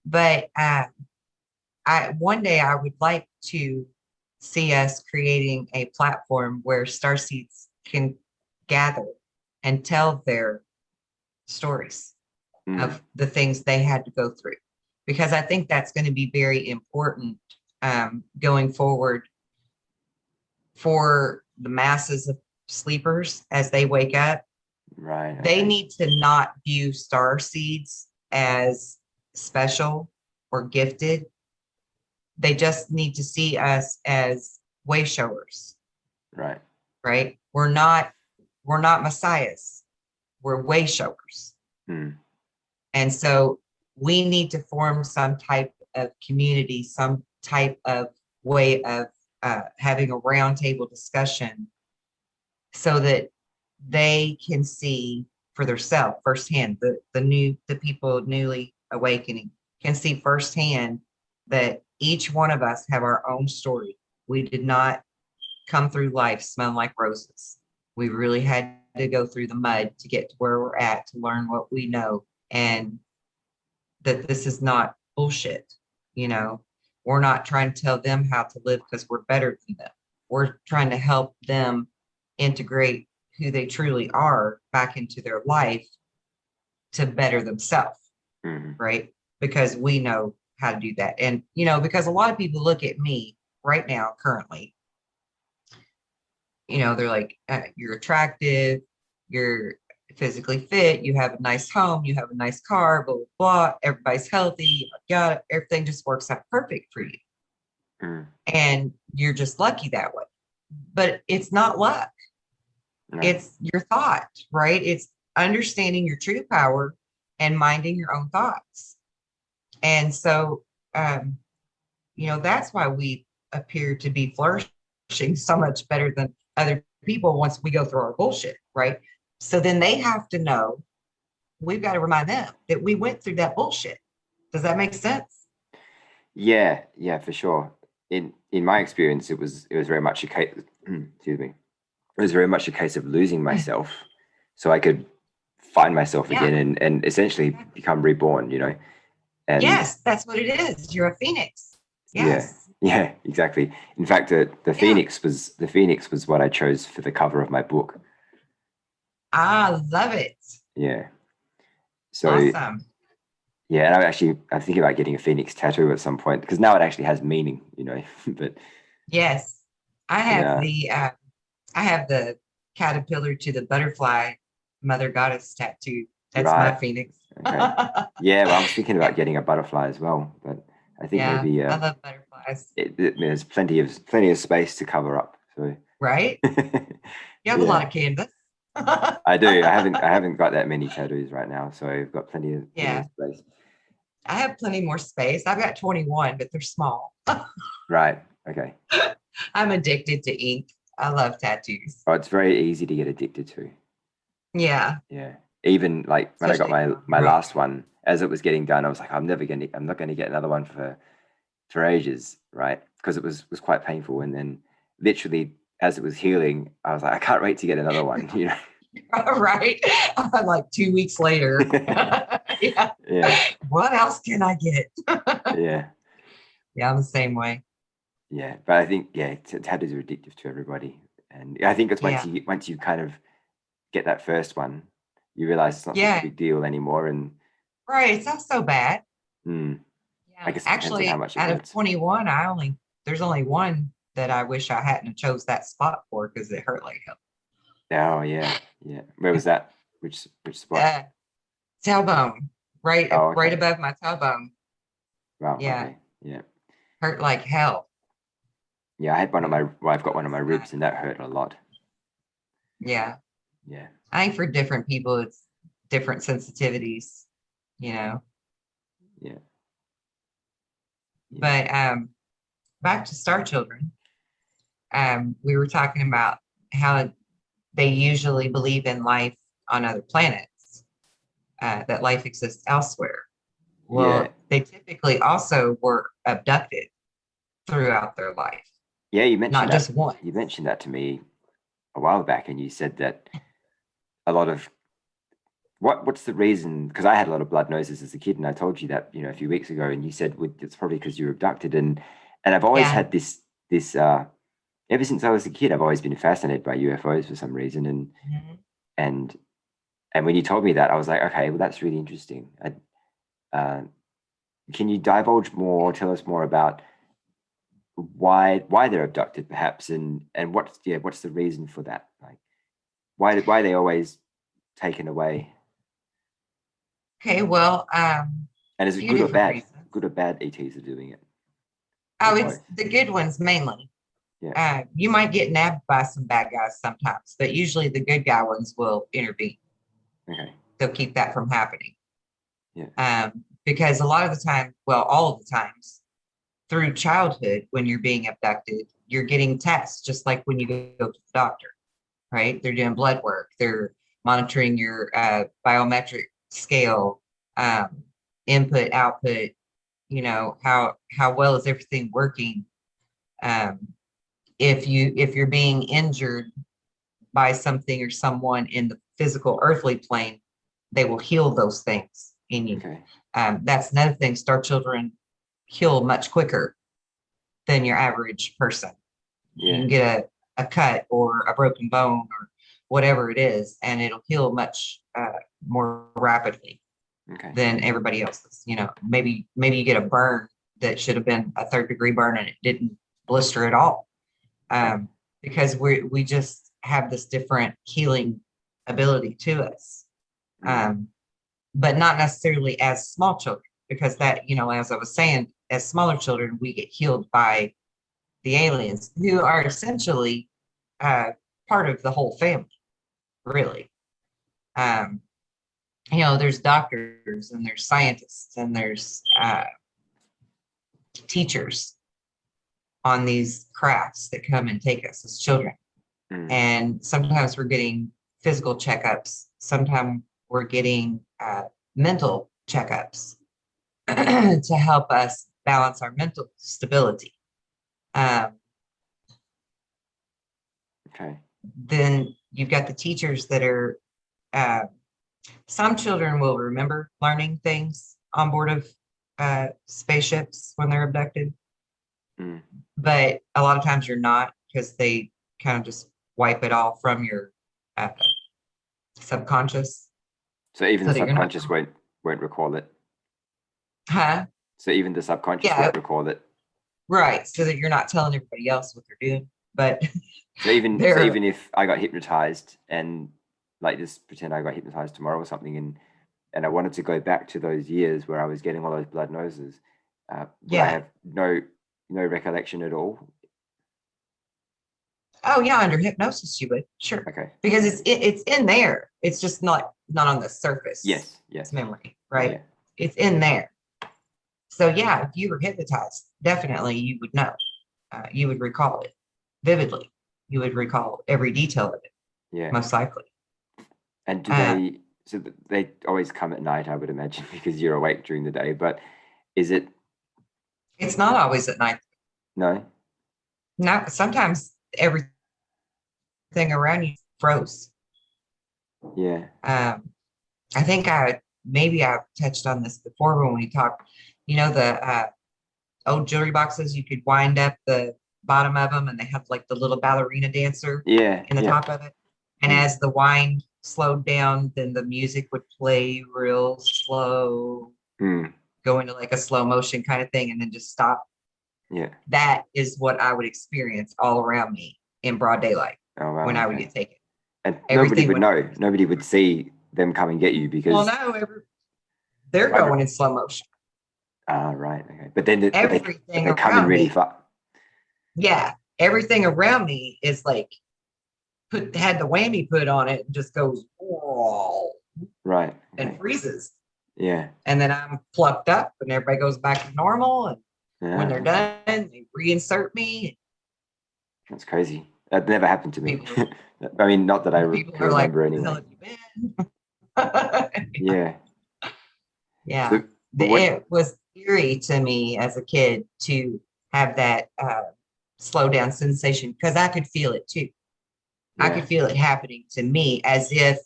But one day I would like to see us creating a platform where starseeds can gather and tell their stories of the things they had to go through, because I think that's going to be very important going forward for the masses of sleepers as they wake up. Right. Okay. They need to not view starseeds as special or gifted. They just need to see us as way showers. Right. Right. We're not messiahs. We're way showers. And so we need to form some type of community, some type of way of having a roundtable discussion so that they can see for themselves firsthand, the people newly awakening can see firsthand that each one of us have our own story. We did not come through life smelling like roses. We really had to go through the mud to get to where we're at, to learn what we know, and that this is not bullshit. We're not trying to tell them how to live because we're better than them. We're trying to help them integrate who they truly are back into their life to better themselves, right? Because we know how to do that. And, you know, because a lot of people look at me right now, currently, you know, they're like, you're attractive, you're physically fit, you have a nice home, you have a nice car, blah, blah, blah, everybody's healthy, everything just works out perfect for you. And you're just lucky that way. But it's not luck. No. It's your thought, right? It's understanding your true power and minding your own thoughts. And so, you know, that's why we appear to be flourishing so much better than other people once we go through our bullshit, right? So then they have to know, we've got to remind them that we went through that bullshit. Does that make sense? Yeah, for sure. In my experience, it was very much a case, excuse me, it was very much a case of losing myself so I could find myself again and essentially become reborn, you know. And yes, that's what it is. You're a phoenix. Yes. Yeah, exactly. In fact, the phoenix was what I chose for the cover of my book. I love it. Yeah. So awesome. Yeah, and I'm thinking about getting a phoenix tattoo at some point because now it actually has meaning, you know. But yes, I have the caterpillar to the butterfly mother goddess tattoo. That's right. My phoenix. Okay. Yeah, well, I was thinking about getting a butterfly as well, but I think maybe I love butterflies. There's plenty of space to cover up. So right. You have a lot of canvas. I do. I haven't got that many tattoos right now, so I've got plenty of space. I have plenty more space. I've got 21, but they're small. Right. Okay. I'm addicted to ink. I love tattoos. Oh, it's very easy to get addicted to. Yeah. Yeah. Even like when especially I got my last one, as it was getting done, I was like, I'm not gonna get another one for ages, right? Because it was quite painful. And then literally as it was healing, I was like, I can't wait to get another one, you know. Right. Like 2 weeks later. Yeah. What else can I get? Yeah, I'm the same way. Yeah, but I think tattoos are addictive to everybody, and I think it's once you kind of get that first one, you realize it's not such a big deal anymore, and right, it's not so bad. I guess actually, how much out of 21, there's only one that I wish I hadn't chose that spot for because it hurt like hell. Oh yeah. Where was that? Which spot? Tailbone, right above my tailbone. Wow. Yeah. Okay. Yeah. Hurt like hell. Yeah, I've got one of my ribs, and that hurt a lot. Yeah. Yeah. I think for different people, it's different sensitivities, you know. Yeah. But back to Star Children. We were talking about how they usually believe in life on other planets, that life exists elsewhere. Well, they typically also were abducted throughout their life. Yeah, you mentioned not just one. You mentioned that to me a while back, and you said that a lot of what's the reason? Because I had a lot of blood noses as a kid, and I told you that a few weeks ago, and you said it's probably because you were abducted, and I've always had this ever since I was a kid, I've always been fascinated by UFOs for some reason, and when you told me that, I was like, okay, well, that's really interesting. Can you divulge more? Tell us more about why they're abducted, perhaps, and what's the reason for that? Like, why are they always taken away? Okay, well, and is it good or bad? Reasons. Good or bad ETs are doing it? Oh, it's the good ones mainly. Yeah. You might get nabbed by some bad guys sometimes, but usually the good guy ones will intervene. Okay. They'll keep that from happening. Yeah. Because a lot of the time, well, all of the times, through childhood, when you're being abducted, you're getting tests just like when you go to the doctor, right? They're doing blood work. They're monitoring your biometric scale, input, output, how well is everything working? If you're being injured by something or someone in the physical earthly plane, they will heal those things in you. Okay. That's another thing. Star Children heal much quicker than your average person. Yeah. You can get a cut or a broken bone or whatever it is, and it'll heal much more rapidly than everybody else's. You know, maybe you get a burn that should have been a 3rd-degree burn and it didn't blister at all, because we just have this different healing ability to us, but not necessarily as small children, because that, you know, as I was saying, as smaller children, we get healed by the aliens, who are essentially part of the whole family, really. You know, there's doctors and there's scientists and there's teachers on these crafts that come and take us as children. And sometimes we're getting physical checkups. Sometimes we're getting mental checkups to help us balance our mental stability. Then you've got the teachers that are, some children will remember learning things on board of spaceships when they're abducted, but a lot of times you're not, because they kind of just wipe it all from your subconscious. So even the subconscious won't recall it. So even the subconscious won't recall it. Right, so that you're not telling everybody else what they're doing. But so even if I got hypnotized, and like just pretend I got hypnotized tomorrow or something, and I wanted to go back to those years where I was getting all those blood noses, I have no recollection at all. Oh yeah, under hypnosis you would, sure. Okay. Because it's in there. It's just not on the surface. Yes. It's memory, right? Yeah. It's in there. So yeah, if you were hypnotized, definitely you would know. You would recall it vividly. You would recall every detail of it. Yeah. Most likely. And do they always come at night, I would imagine, because you're awake during the day, but is it? It's not always at night. No. No, sometimes everything around you froze. Yeah. I think I've touched on this before when we talked. You know, the old jewelry boxes, you could wind up the bottom of them and they have like the little ballerina dancer in the top of it. And as the wind slowed down, then the music would play real slow, go into like a slow motion kind of thing, and then just stop. Yeah. That is what I would experience all around me in broad daylight when I would get taken. And nobody would know. Nobody would see them come and get you because. Well, no, they're going in slow motion. Right. Okay. But then everything they're coming really fast. Yeah. Everything around me is like had the whammy put on it and just goes, whoa. Right. Okay. And freezes. Yeah. And then I'm plucked up and everybody goes back to normal. And when they're done, they reinsert me. That's crazy. That never happened to me. I mean, not that I remember anyway. Yeah. Yeah. So, it was eerie to me as a kid to have that slow down sensation, because I could feel it too. Yeah. I could feel it happening to me as if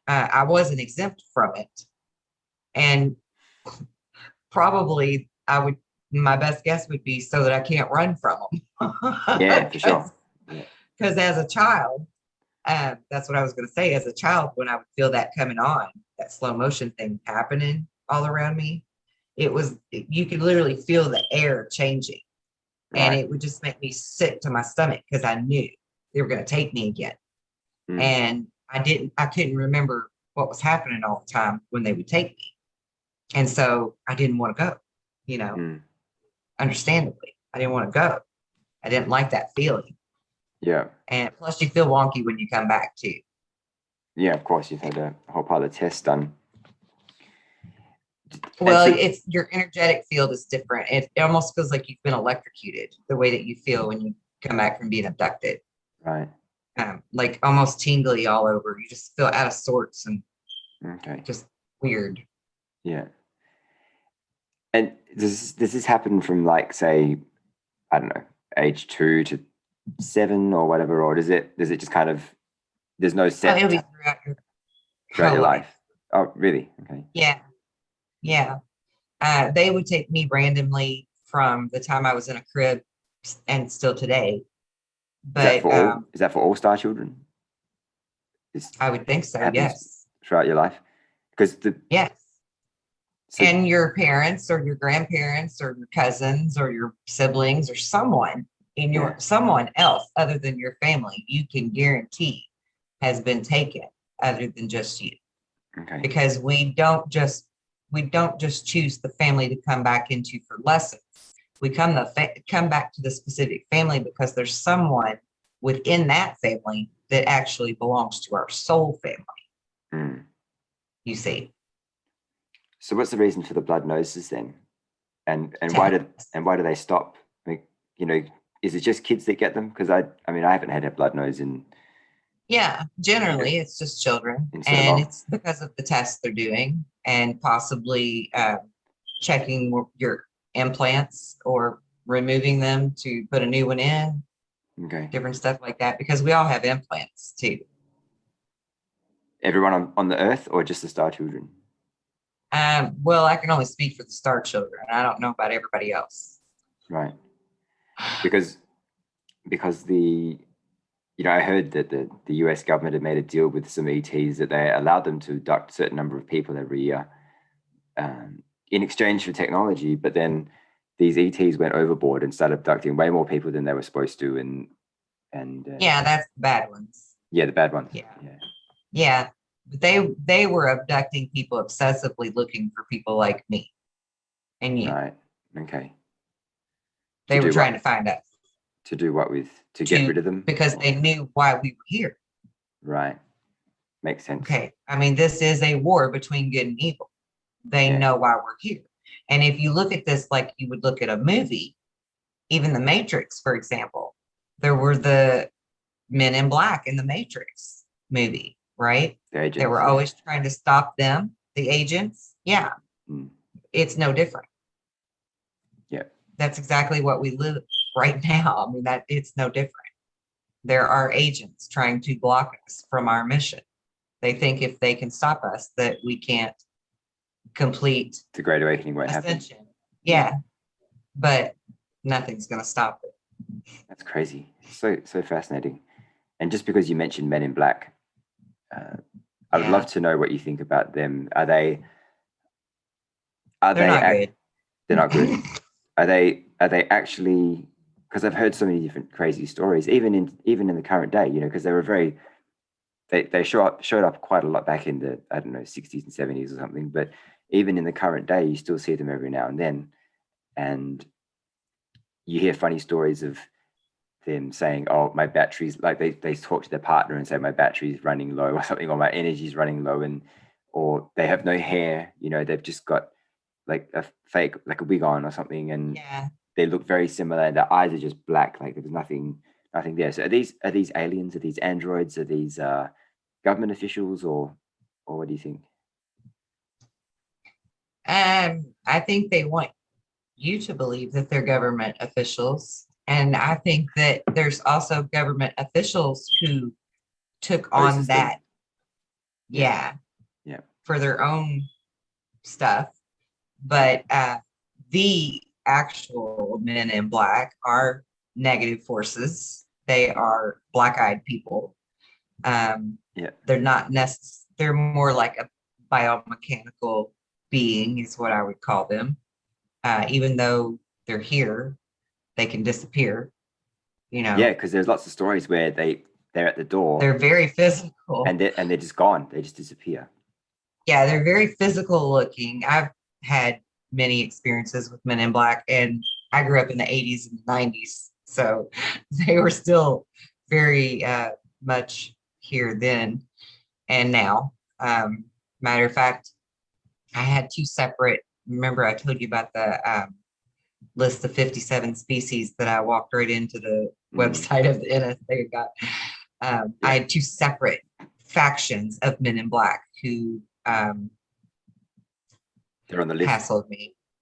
I wasn't exempt from it. And probably my best guess would be so that I can't run from them. Yeah, for sure. Because as a child, that's what I was going to say. As a child, when I would feel that coming on, that slow motion thing happening all around me, you could literally feel the air changing. Right. And it would just make me sick to my stomach because I knew they were going to take me again. And I couldn't remember what was happening all the time when they would take me. And so I didn't want to go, understandably. I didn't want to go. I didn't like that feeling. Yeah. And plus you feel wonky when you come back too. Yeah, of course. You've had a whole pile of tests done. Well, it's your energetic field is different. It almost feels like you've been electrocuted, the way that you feel when you come back from being abducted. Right. Like almost tingly all over. You just feel out of sorts and just weird. Yeah. And does this happen from like, say, I don't know, age 2 to 7 or whatever, or does it just kind of, there's no set it'll be throughout your life? Oh, really? Okay. Yeah. Yeah. They would take me randomly from the time I was in a crib and still today. But is that for all star children? I would think so, yes. Throughout your life? Because yes. So, and your parents or your grandparents or your cousins or your siblings or someone in your someone else other than your family, you can guarantee has been taken other than just you. Okay. Because we don't just choose the family to come back into for lessons. We come back to the specific family because there's someone within that family that actually belongs to our soul family. You see. So what's the reason for the blood noses then? And why do they stop? Like, you know, is it just kids that get them? Because I haven't had a blood nose in. Yeah, generally it's just children, and it's because of the tests they're doing, and possibly checking your implants or removing them to put a new one in. Okay. Different stuff like that, because we all have implants too. Everyone on the earth, or just the star children? Well, I can only speak for the star children. I don't know about everybody else. Right. Because I heard that the US government had made a deal with some ETs that they allowed them to abduct a certain number of people every year in exchange for technology. But then these ETs went overboard and started abducting way more people than they were supposed to. And yeah, that's the bad ones. Yeah, the bad ones. Yeah. But they were abducting people obsessively looking for people like me and you. Right. Okay. They were trying to find us. To do what with? To get rid of them? Because they knew why we were here. Right. Makes sense. Okay. I mean, this is a war between good and evil. They know why we're here. And if you look at this like you would look at a movie, even The Matrix, for example, there were the men in black in the Matrix movie, right? They were always trying to stop them, the agents. Yeah. It's no different. Yeah. That's exactly what we live right now. I mean, that it's no different. There are agents trying to block us from our mission. They think if they can stop us, that we can't complete the Great Awakening won't Ascension. Happen. Yeah. But nothing's going to stop it. That's crazy. So fascinating. And just because you mentioned Men in Black, I would love to know what you think about them. They're not good. They're not good. Are they actually? Because I've heard so many different crazy stories, even in the current day. You know, because they were they showed up quite a lot back in the 60s and 70s or something. But even in the current day, you still see them every now and then, and you hear funny stories of them saying, "Oh, my battery's," like they talk to their partner and say, "My battery's running low," or something, or "My energy's running low," or they have no hair. You know, they've just got like a fake, like a wig on or something, and they look very similar. And their eyes are just black, like there's nothing there. So are these aliens? Are these androids? Are these government officials, or what do you think? I think they want you to believe that they're government officials. And I think that there's also government officials who took on that. Yeah. For their own stuff. But the actual men in black are negative forces. They are black-eyed people. They're not necessarily, they're more like a biomechanical being is what I would call them. Even though they're here, they can disappear, you know. Yeah, because there's lots of stories where they're at the door. They're very physical. And they're just gone. They just disappear. Yeah, they're very physical looking. I've had many experiences with Men in Black, and I grew up in the 80s and 90s. So they were still very much here then and now. Matter of fact, I had two separate, remember I told you about the list of 57 species that I walked right into the website of the NSA got. I had two separate factions of Men in Black who they're on the list.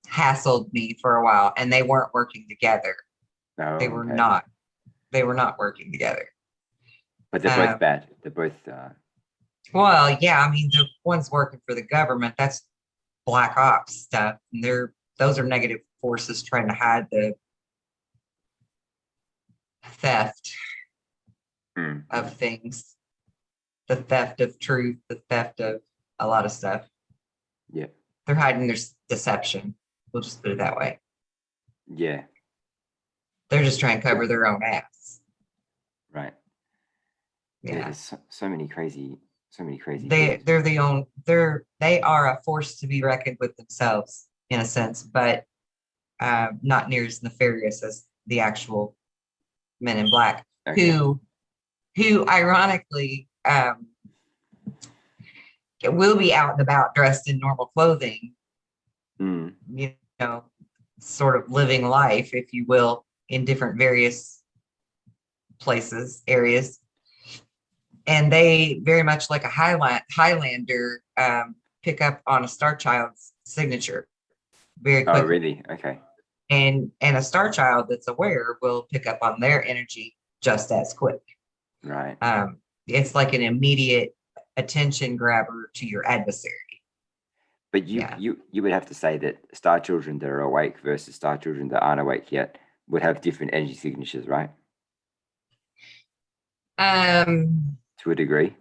Hassled me for a while, and they weren't working together. No, they were not. They were not working together. But they're both bad. They're both. Well, yeah. I mean, the one's working for the government. That's black ops stuff, and those are negative forces trying to hide the theft of things, the theft of truth, the theft of a lot of stuff. Yeah. They're hiding their deception. We'll just put it that way. Yeah. They're just trying to cover their own ass. Right. Yeah. There's so many crazy They are a force to be reckoned with themselves in a sense, but not near as nefarious as the actual Men in Black, okay. who ironically will be out and about dressed in normal clothing, you know, sort of living life, if you will, in different various places, areas. And they very much like a Highlander pick up on a Star Child's signature very quickly. Oh, really? Okay. And a Star Child that's aware will pick up on their energy just as quick. Right. It's like an immediate attention grabber to your adversary. But you would have to say that Star Children that are awake versus Star Children that aren't awake yet would have different energy signatures, right? To a degree.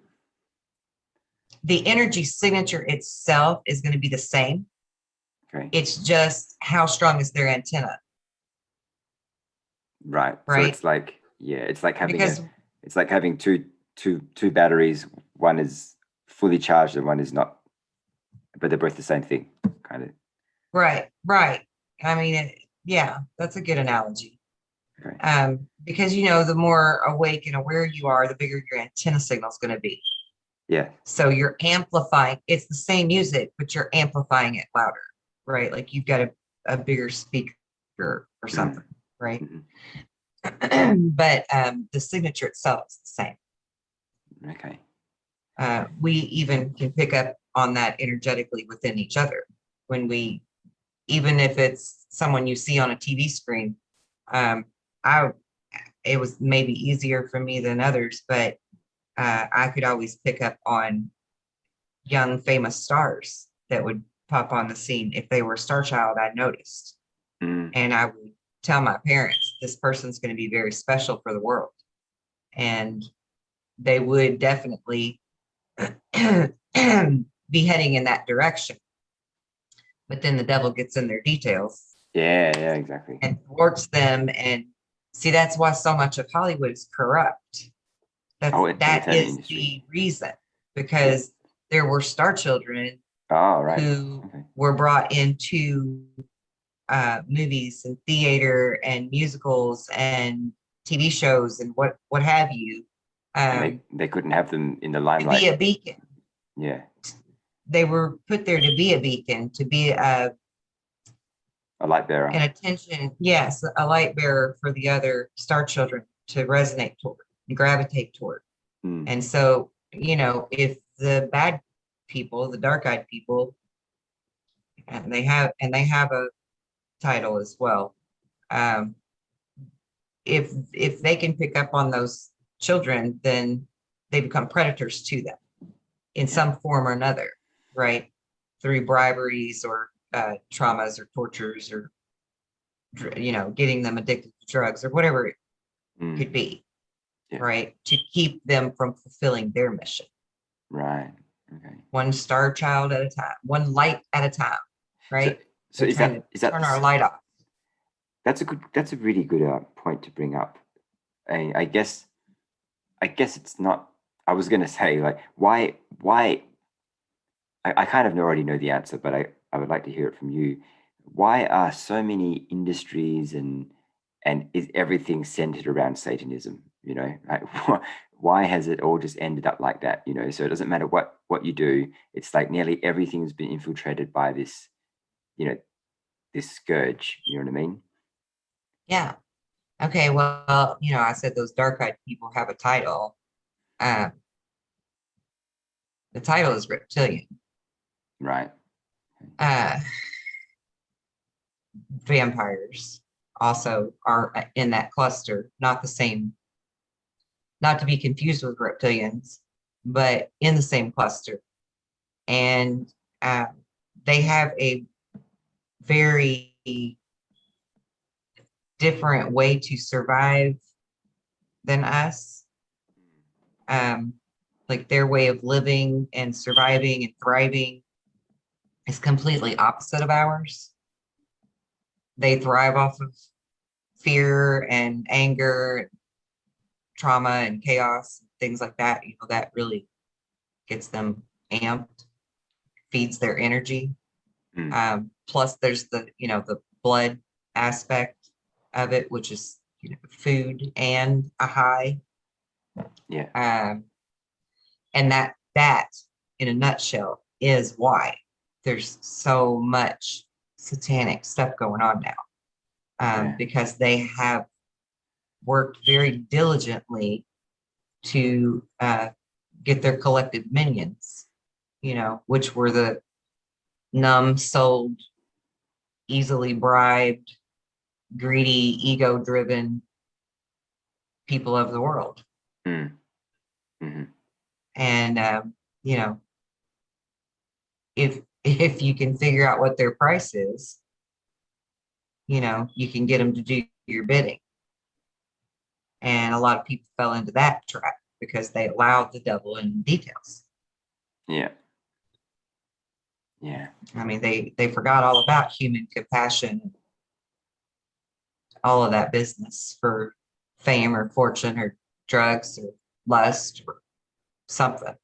The energy signature itself is going to be the same. Okay. It's just how strong is their antenna. Right. Right. So it's like, it's like having two batteries. One is fully charged and one is not, but they're both the same thing, kind of. Right. I mean, that's a good analogy. Okay. Because the more awake and aware you are, the bigger your antenna signal is going to be. Yeah. So you're amplifying. It's the same music, but you're amplifying it louder, right? Like you've got a bigger speaker or something, right? Mm-hmm. But the signature itself is the same. Okay. We even can pick up on that energetically within each other when even if it's someone you see on a TV screen. It was maybe easier for me than others, but I could always pick up on young famous stars that would pop on the scene. If they were a Star Child, I noticed. And I would tell my parents, this person's going to be very special for the world. And they would definitely be heading in that direction. But then the devil gets in their details. Yeah, exactly. And thwarts them. And see, that's why so much of Hollywood is corrupt. That is the reason, because there were star children who were brought into movies and theater and musicals and TV shows and what have you. They couldn't have them in the limelight. To be a beacon. Yeah. They were put there to be a beacon, to be a light bearer. An attention, yes, a light bearer for the other star children to resonate toward and gravitate toward. And so, if the bad people, the dark-eyed people, and they have a title as well, if they can pick up on those children, then they become predators to them in some form or another, right? Through briberies or traumas or tortures or getting them addicted to drugs or whatever it could be, right? To keep them from fulfilling their mission. Right. Okay. One star child at a time, one light at a time, right? So is that turn our light off? That's a really good point to bring up. I guess it's not. I was going to say, like, why. I kind of already know the answer, but I would like to hear it from you. Why are so many industries and is everything centered around Satanism? Like, why has it all just ended up like that? So it doesn't matter what you do. It's like nearly everything's been infiltrated by this, this scourge. You know what I mean? Yeah. Okay. Well, I said those dark-eyed people have a title. The title is Reptilian. Right. Vampires also are in that cluster, not the same, not to be confused with reptilians, but in the same cluster. And they have a very different way to survive than us. Like their way of living and surviving and thriving is completely opposite of ours. They thrive off of fear and anger, trauma and chaos, things like that. That really gets them amped, feeds their energy. Plus there's the blood aspect of it, which is food and a high. And that in a nutshell is why there's so much satanic stuff going on now, because they have worked very diligently to get their collective minions, which were the numb-souled, easily bribed, greedy, ego-driven people of the world. And if you can figure out what their price is, you can get them to do your bidding. And a lot of people fell into that trap because they allowed the devil in details. Yeah. I mean, they forgot all about human compassion, all of that business for fame or fortune or drugs or lust or something.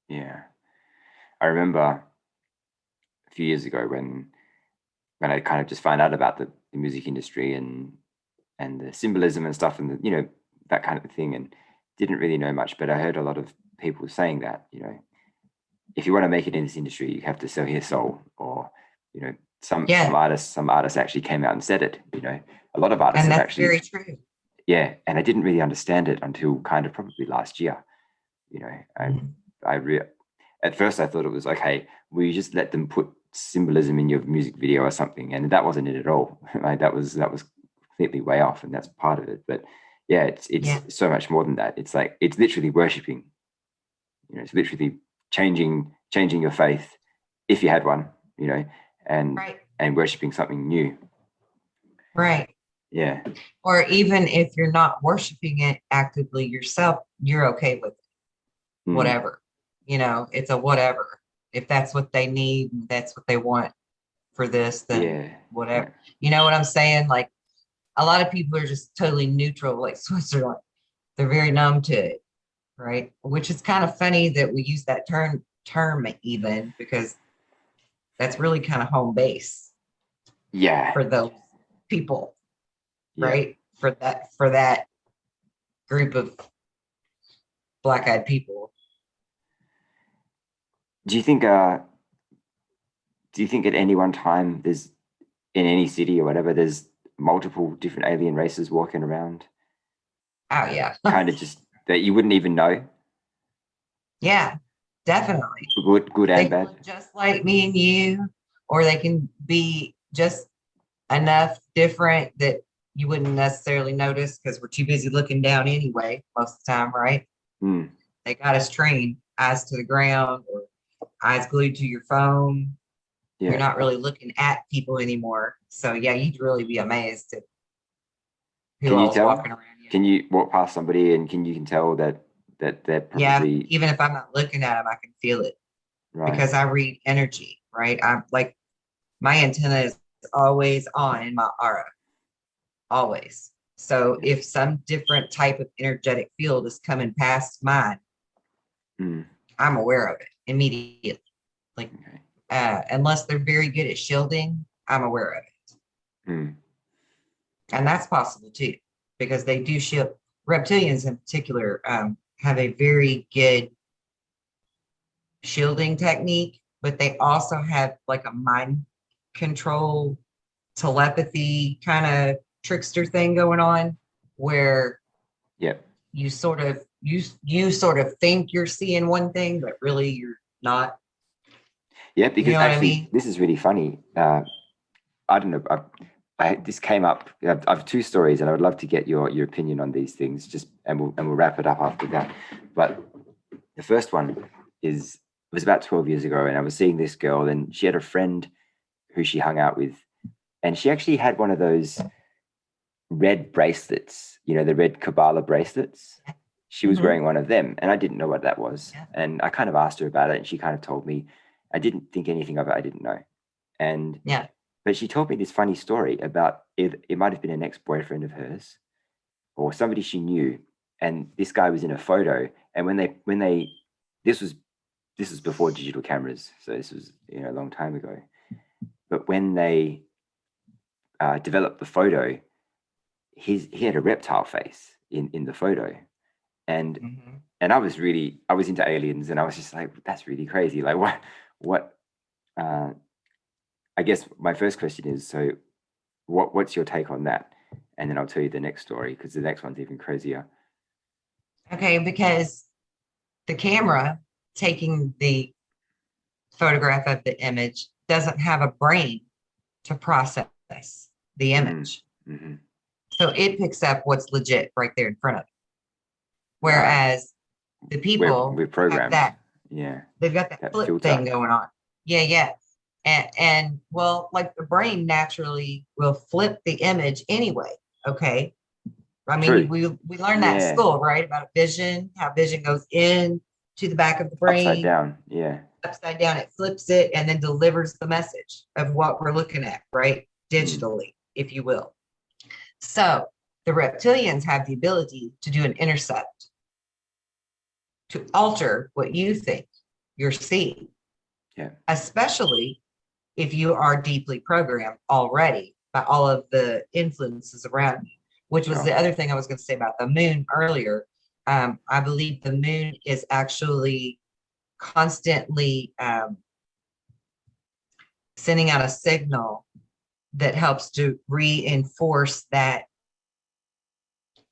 Yeah. I remember a few years ago when I kind of just found out about the music industry and the symbolism and stuff and that kind of thing, and didn't really know much, but I heard a lot of people saying that, if you want to make it in this industry, you have to sell your soul, or some artists actually came out and said it. A lot of artists and that's actually very true. Yeah, and I didn't really understand it until kind of probably last year. At first I thought it was okay. We just let them put symbolism in your music video or something, and that wasn't it at all. Like that was completely way off, and that's part of it. But yeah, it's so much more than that. It's like it's literally worshiping. It's literally changing your faith if you had one. And worshiping something new. Right. Yeah. Or even if you're not worshiping it actively yourself, you're okay with it. Whatever. It's a whatever. If that's what they need, that's what they want for this, then whatever. You know what I'm saying? Like a lot of people are just totally neutral, like Switzerland. They're very numb to it, right? Which is kind of funny that we use that term even, because that's really kind of home base. Yeah. For those people. Right? For that group of black-eyed people. Do you think at any one time there's in any city or whatever, there's multiple different alien races walking around? Oh yeah. Kind of just that you wouldn't even know? Yeah, definitely. Good and bad. Look just like me and you, or they can be just enough different that you wouldn't necessarily notice because we're too busy looking down anyway, most of the time, right? They got us trained, eyes to the ground or eyes glued to your phone. Yeah. You're not really looking at people anymore. So yeah, you'd really be amazed at who else walking around you. Can you walk past somebody and you can tell that they're probably... even if I'm not looking at them, I can feel it. Right. Because I read energy, right? I'm like, my antenna is always on in my aura. Always. So if some different type of energetic field is coming past mine, I'm aware of it immediately. Like, unless they're very good at shielding, I'm aware of it. And that's possible too, because they do shield. Reptilians in particular have a very good shielding technique, but they also have like a mind control, telepathy kind of trickster thing going on, where you sort of think you're seeing one thing, but really you're not. Yeah, because actually, this is really funny. I don't know. This came up. I have two stories, and I would love to get your opinion on these things. And we'll wrap it up after that. But the first one was about 12 years ago, and I was seeing this girl, and she had a friend who she hung out with, and she actually had one of those red bracelets, the red Kabbalah bracelets. She was wearing one of them, and I didn't know what that was. Yeah. And I kind of asked her about it, and she kind of told me. I didn't think anything of it. I didn't know. And but she told me this funny story about it might have been an ex-boyfriend of hers or somebody she knew. And this guy was in a photo. And when they this was before digital cameras. So this was, a long time ago. But when they developed the photo, he had a reptile face in the photo. And and I was into aliens, and I was just like, that's really crazy. Like what I guess my first question is, so what's your take on that? And then I'll tell you the next story, because the next one's even crazier. Okay, because the camera taking the photograph of the image doesn't have a brain to process the image. So it picks up what's legit right there in front of it. Whereas the people we're programmed. They've got that flip filter thing going on. Yeah. And well, like the brain naturally will flip the image anyway. Okay. I mean, we learned that in school, right? About vision, how vision goes in to the back of the brain. Upside down. Yeah. Upside down, it flips it and then delivers the message of what we're looking at, right? Digitally, if you will. So the reptilians have the ability to do an intercept, to alter what you think you're seeing. Yeah. Especially if you are deeply programmed already by all of the influences around you, which was the other thing I was going to say about the moon earlier. I believe the moon is actually constantly sending out a signal that helps to reinforce that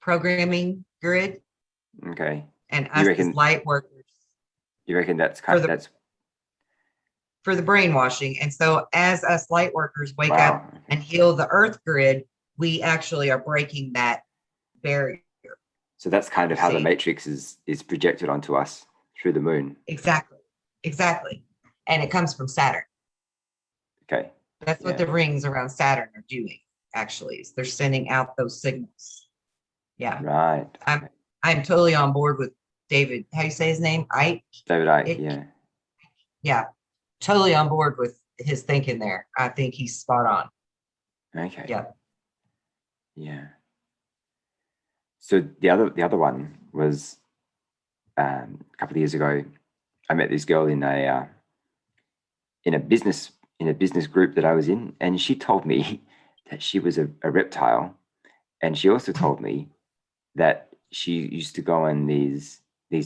programming grid. Okay. And us as light workers. You reckon that's for the brainwashing. And so as us light workers wake up and heal the earth grid, we actually are breaking that barrier. So that's kind of how the matrix is projected onto us through the moon. Exactly. And it comes from Saturn. Okay. That's what the rings around Saturn are doing, actually, is they're sending out those signals. Yeah. Right. I'm totally on board with David. How do you say his name? Icke? David Icke, yeah. Yeah. Totally on board with his thinking there. I think he's spot on. Okay. Yeah. Yeah. So the other one was a couple of years ago. I met this girl in a business group that I was in, and she told me that she was a reptile, and she also told me that she used to go on these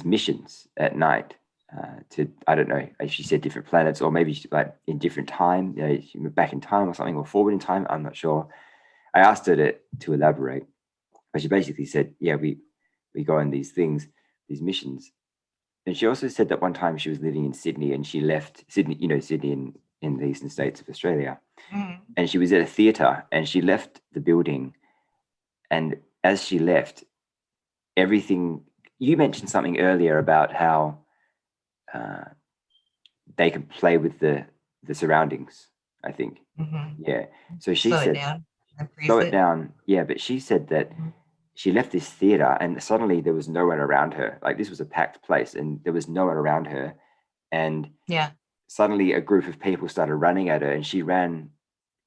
missions at night to, I don't know, she said different planets, or maybe like in different time, she went back in time or something, or forward in time. I'm not sure. I asked her to elaborate, but she basically said, yeah, we go on these these missions. And she also said that one time she was living in Sydney, and she left Sydney, Sydney in the eastern states of Australia. And she was at a theatre, and she left the building. And as she left, everything, you mentioned something earlier about how they can play with the surroundings, I think. Yeah. So she said, slow it down. Yeah. But she said that she left this theater, and suddenly there was no one around her. Like, this was a packed place, and there was no one around her. And suddenly a group of people started running at her, and she ran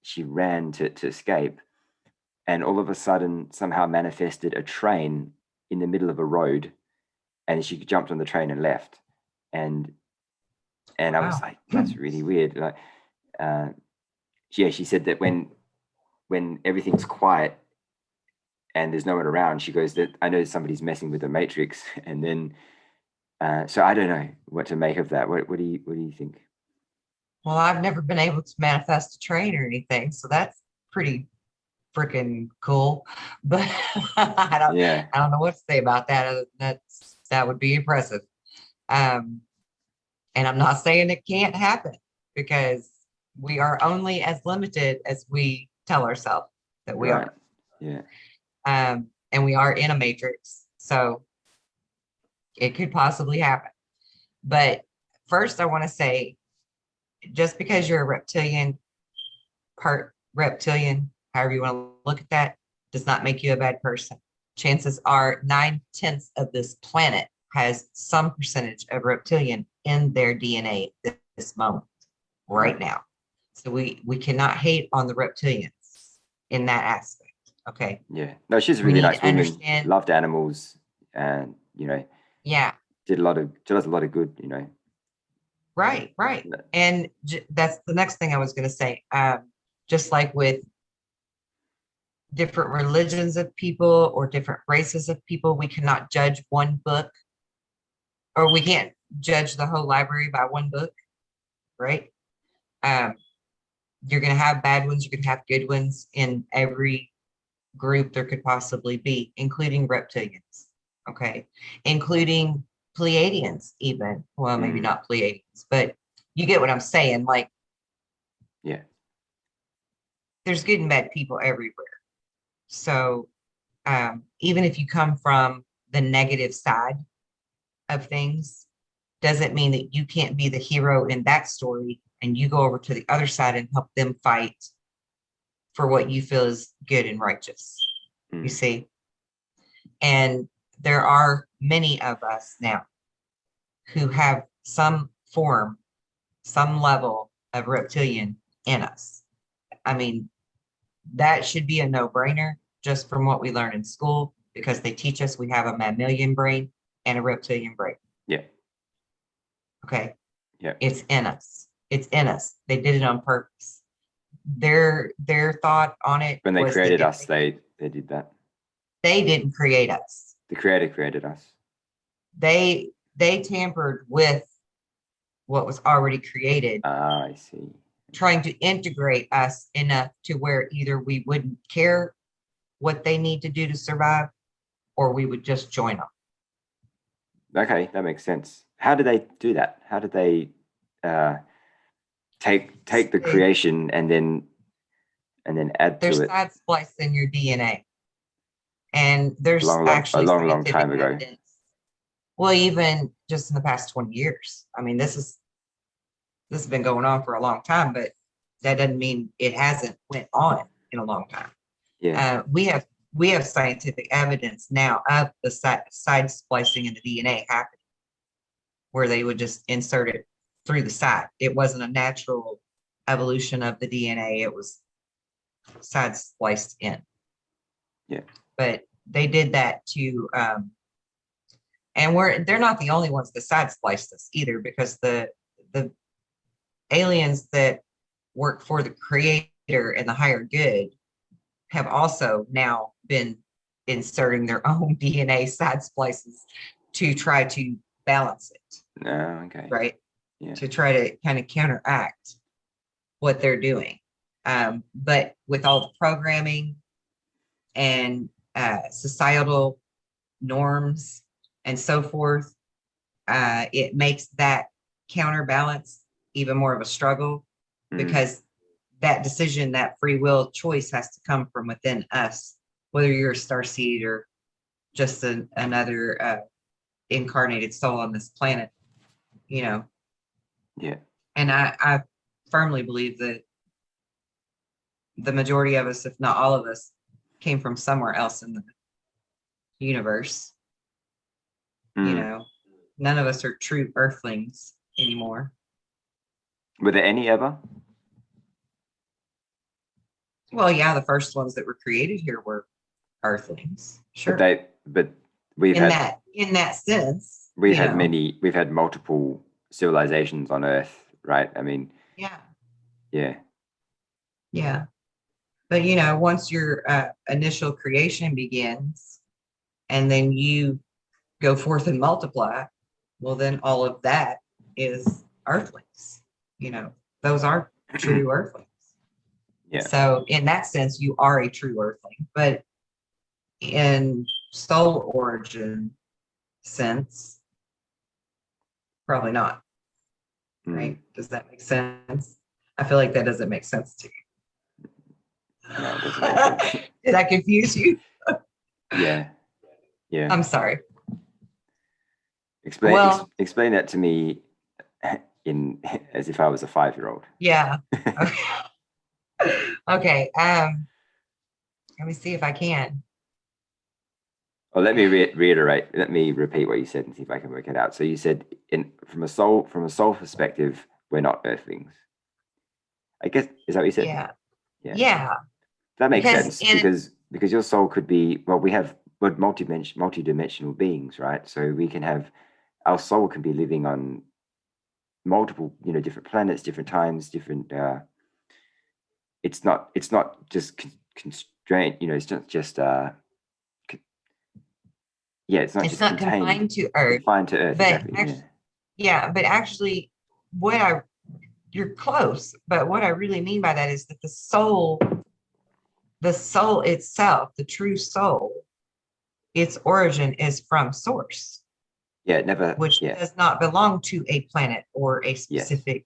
to escape. And all of a sudden somehow manifested a train in the middle of a road, and she jumped on the train and left. And I was like, that's really weird. Like, she said that when everything's quiet and there's no one around, she goes, that I know somebody's messing with the matrix. And then so I don't know what to make of that. What do you think? Well, I've never been able to manifest a train or anything, so that's pretty freaking cool. But I don't know what to say about that. That would be impressive. And I'm not saying it can't happen, because we are only as limited as we tell ourselves that we are. Yeah. And we are in a matrix, so it could possibly happen. But first, I want to say, just because you're a reptilian, part reptilian, however you want to look at that, does not make you a bad person. Chances are 9/10 of this planet has some percentage of reptilian in their DNA at this moment, right now. So we cannot hate on the reptilians in that aspect. Okay. Yeah. No, she's a really nice woman. Loved animals, and yeah, did us a lot of good. Right. And that's the next thing I was going to say. Just like with different religions of people or different races of people, we cannot judge one book, or we can't judge the whole library by one book, right? You're going to have bad ones, you're going to have good ones in every group there could possibly be, including reptilians, okay? Including Pleiadians even. Well, maybe not Pleiadians, but you get what I'm saying. Like, yeah, there's good and bad people everywhere. So even if you come from the negative side of things, doesn't mean that you can't be the hero in that story and you go over to the other side and help them fight for what you feel is good and righteous. You see? And there are many of us now who have some form, some level of reptilian in us. I mean, that should be a no-brainer just from what we learn in school, because they teach us we have a mammalian brain and a reptilian brain. Yeah. Okay. Yeah. It's in us. It's in us. They did it on purpose. Their thought on it. When they created us, they did that. They didn't create us. The Creator created us. They tampered with what was already created. I see. Trying to integrate us enough to where either we wouldn't care what they need to do to survive, or we would just join them. Okay, that makes sense. How do they do that? How do they take the creation and then add to it? There's side splice in your DNA, and there's actually a long time ago. Evidence. Well, even just in the past 20 years. I mean, this has been going on for a long time, but that doesn't mean it hasn't went on in a long time. Yeah. We have scientific evidence now of the side splicing in the DNA happening, where they would just insert it through the side. It wasn't a natural evolution of the DNA. It was side spliced in. Yeah. But they did that to, and they're not the only ones that side spliced us either, because the aliens that work for the creator and the higher good have also now been inserting their own DNA side splices to try to balance it. Oh, okay. Right? Yeah. To try to kind of counteract what they're doing. But with all the programming and societal norms and so forth, it makes that counterbalance even more of a struggle, because that decision, that free will choice has to come from within us, whether you're a starseed or just another incarnated soul on this planet, Yeah. And I firmly believe that the majority of us, if not all of us, came from somewhere else in the universe. None of us are true earthlings anymore. Were there any ever? Well, yeah, the first ones that were created here were earthlings. Sure. But we've in that sense. We've had multiple civilizations on Earth, right? I mean, yeah. But once your initial creation begins, and then you go forth and multiply, well, then all of that is earthlings. Those are true earthlings. Yeah. So in that sense, you are a true earthling, but in soul origin sense, probably not. Right? Does that make sense? I feel like that doesn't make sense to you. No, it doesn't make sense. Did I confuse you? Yeah. I'm sorry. Explain that to me as if I was a 5-year-old. Yeah. Okay. Let me see if I can. Well, let me reiterate. Let me repeat what you said and see if I can work it out. So you said, from a soul perspective, we're not Earthlings. I guess, is that what you said? Yeah. Yeah. Yeah. That makes sense because your soul could be, well, we're multi-dimensional beings, right? So we can have, our soul can be living on multiple, different planets, different times, different. It's not just constrained. It's not just. It's not it's just not confined to Earth. Confined to Earth, but exactly. Actually, but actually, you're close. But what I really mean by that is that the soul itself, the true soul, its origin is from Source. Which does not belong to a planet or a specific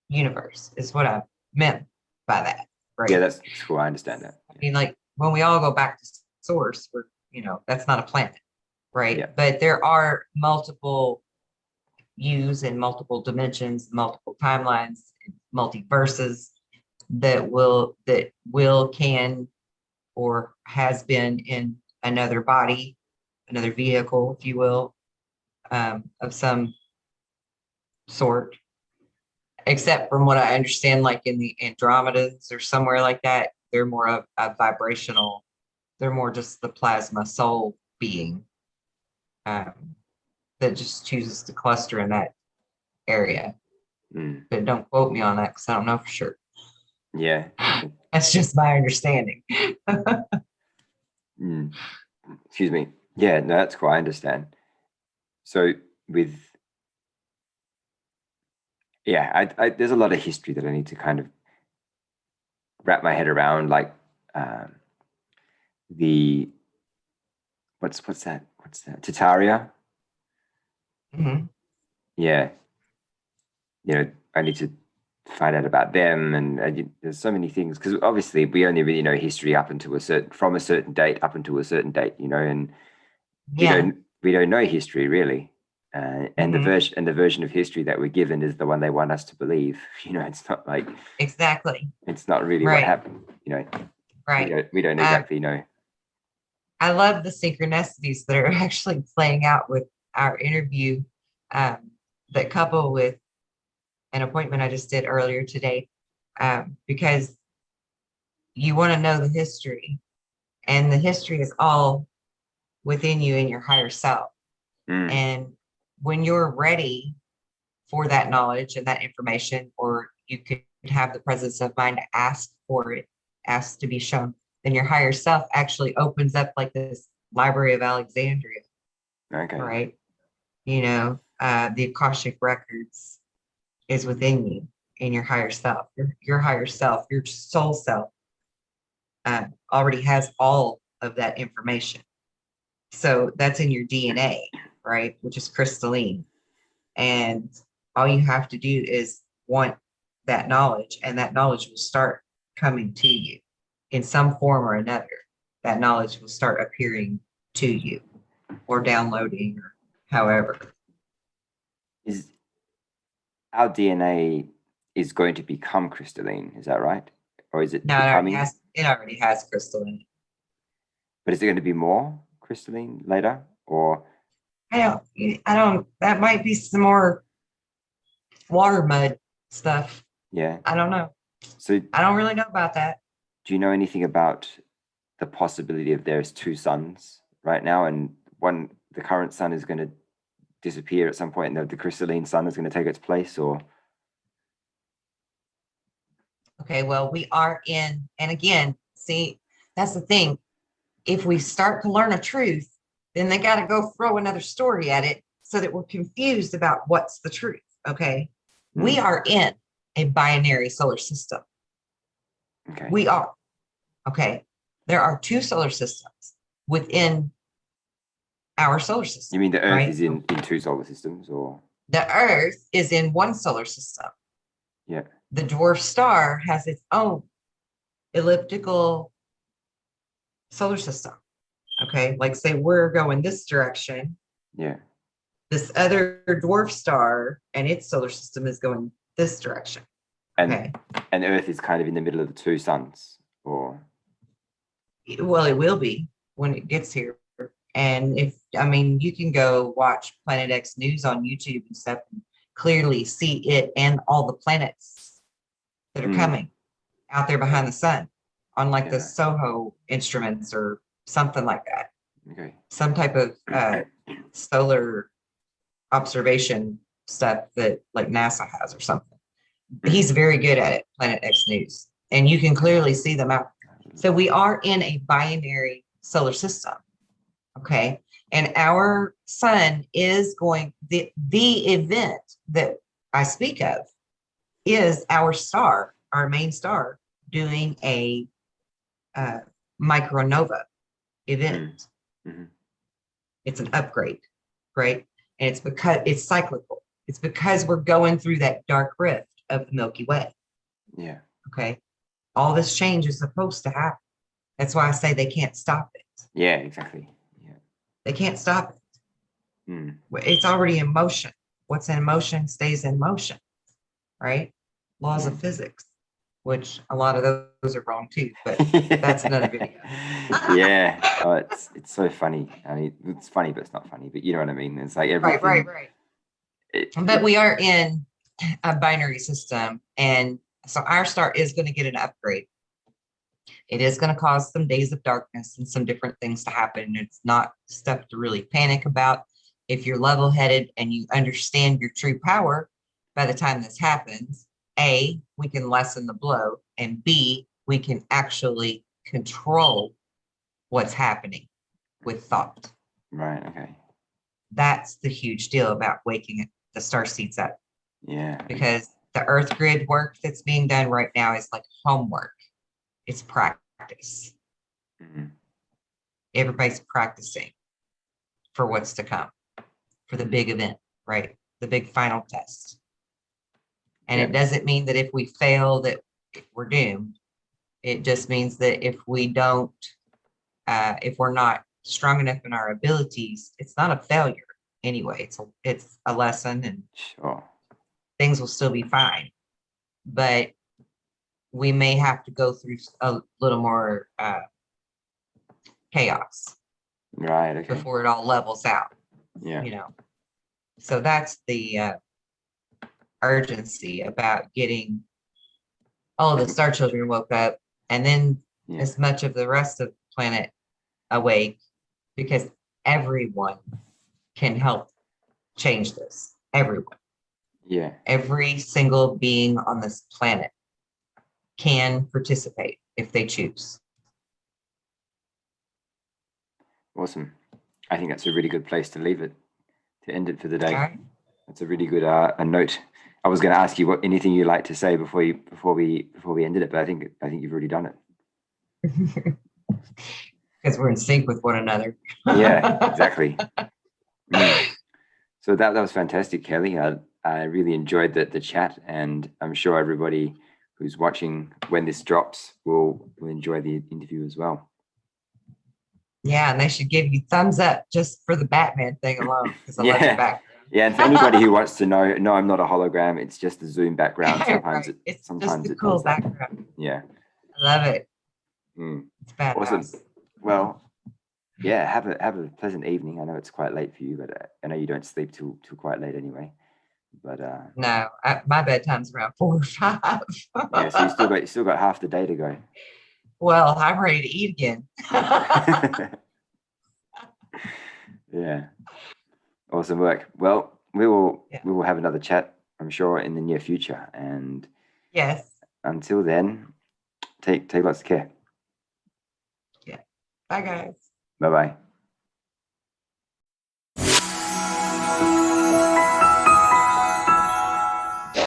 universe, is what I meant by that. Right? Yeah, that's cool. I understand that. I mean, like when we all go back to Source, we're, that's not a planet, right? Yeah. But there are multiple yous in multiple dimensions, multiple timelines, multiverses that can or has been in another body, another vehicle, if you will, of some sort. Except from what I understand, like in the Andromedas or somewhere like that, they're more of a vibrational, they're more just the plasma soul being that just chooses to cluster in that area. But don't quote me on that because I don't know for sure. Yeah. That's just my understanding. Excuse me. Yeah, no, that's cool. I understand. So there's a lot of history that I need to kind of wrap my head around, like what's that? Tataria. Mm-hmm. Yeah. I need to find out about them, and there's so many things, because obviously we only really know history from a certain date up until a certain date, and we don't know history really, and the version of history that we're given is the one they want us to believe. It's not like exactly. It's not really what happened. Right. We don't exactly know. I love the synchronicities that are actually playing out with our interview, that couple with an appointment I just did earlier today, because you want to know the history, and the history is all within you in your higher self. And when you're ready for that knowledge and that information, or you could have the presence of mind to ask for it, ask to be shown, then your higher self actually opens up like this Library of Alexandria. Okay. Right. The Akashic Records is within you in your higher self. Your higher self, your soul self, already has all of that information. So that's in your DNA, right? Which is crystalline. And all you have to do is want that knowledge, and that knowledge will start coming to you in some form or another. That knowledge will start appearing to you, or downloading, or however. Is our DNA is going to become crystalline? Is that right? Or is it becoming? It already has crystal in it. But is it going to be more crystalline later, or? I don't. That might be some more water mud stuff. Yeah. I don't know. So I don't really know about that. Do you know anything about the possibility of there's two suns right now, and the current sun is going to disappear at some point, and the crystalline sun is going to take its place, or? Okay, well, we are in, and again, see, that's the thing. If we start to learn a truth, then they got to go throw another story at it so that we're confused about what's the truth. Okay. We are in a binary solar system. Okay. We are. Okay. There are two solar systems within our solar system. You mean the Earth is in two solar systems, or? The Earth is in one solar system. Yeah. The dwarf star has its own elliptical solar system. Okay. Like, say we're going this direction. Yeah. This other dwarf star and its solar system is going this direction. And Earth is kind of in the middle of the two suns, or? Well, it will be when it gets here. And you can go watch Planet X News on YouTube and stuff and clearly see it and all the planets that are coming out there behind the sun on like the SOHO instruments or something like that. Okay. Some type of solar observation stuff that like NASA has or something. He's very good at it, Planet X News. And you can clearly see them out. So we are in a binary solar system. Okay. And our sun is going, the event that I speak of is our star, our main star, doing a micronova event. Mm-hmm. It's an upgrade, right? And it's because it's cyclical. It's because we're going through that dark rift of the Milky Way. Yeah. Okay. All this change is supposed to happen. That's why I say they can't stop it. Yeah, exactly. Yeah. They can't stop it. It's already in motion. What's in motion stays in motion, right? Laws of physics, which a lot of those are wrong too, but that's another video. Yeah. Oh, it's so funny. I mean, it's funny, but it's not funny, but you know what I mean? It's like everything. Right. But we are in a binary system, and so our star is going to get an upgrade. It is going to cause some days of darkness and some different things to happen. It's not stuff to really panic about. If you're level-headed and you understand your true power, by the time this happens, A, we can lessen the blow, and B, we can actually control what's happening with thought. Right, okay. That's the huge deal about waking the starseeds up. Yeah. Because the earth grid work that's being done right now is like homework. It's practice. Everybody's practicing for what's to come, for the big event, right? The big final test. And it doesn't mean that if we fail that we're doomed. It just means that if we don't, if we're not strong enough in our abilities, it's not a failure anyway. It's a lesson, and things will still be fine. But we may have to go through a little more chaos, right? Okay. Before it all levels out. Yeah. You know, so that's the urgency about getting all the star children woke up, and then as much of the rest of the planet awake, because everyone can help change this. Everyone. Yeah. Every single being on this planet can participate if they choose. Awesome. I think that's a really good place to leave it, to end it for the day. Right. That's a really good a note. I was going to ask you anything you'd like to say before we ended it, but I think you've already done it. Because we're in sync with one another. Yeah, exactly. So that was fantastic, Kelly. I really enjoyed the chat, and I'm sure everybody who's watching when this drops will enjoy the interview as well. Yeah, and they should give you thumbs up just for the Batman thing alone, because I love your background. Yeah, and for anybody who wants to know, no, I'm not a hologram. It's just a Zoom background. Sometimes right. It's sometimes just a it cool does that. background. Yeah. I love it. It's badass. Awesome. Well, yeah, have a pleasant evening. I know it's quite late for you, but I know you don't sleep till quite late anyway. But no, my bedtime's around 4 or 5. Yeah, so you still got half the day to go. Well, I'm ready to eat again. Yeah. Awesome work. Well, we will have another chat, I'm sure, in the near future. And yes. Until then, take lots of care. Yeah. Bye, guys. Bye-bye.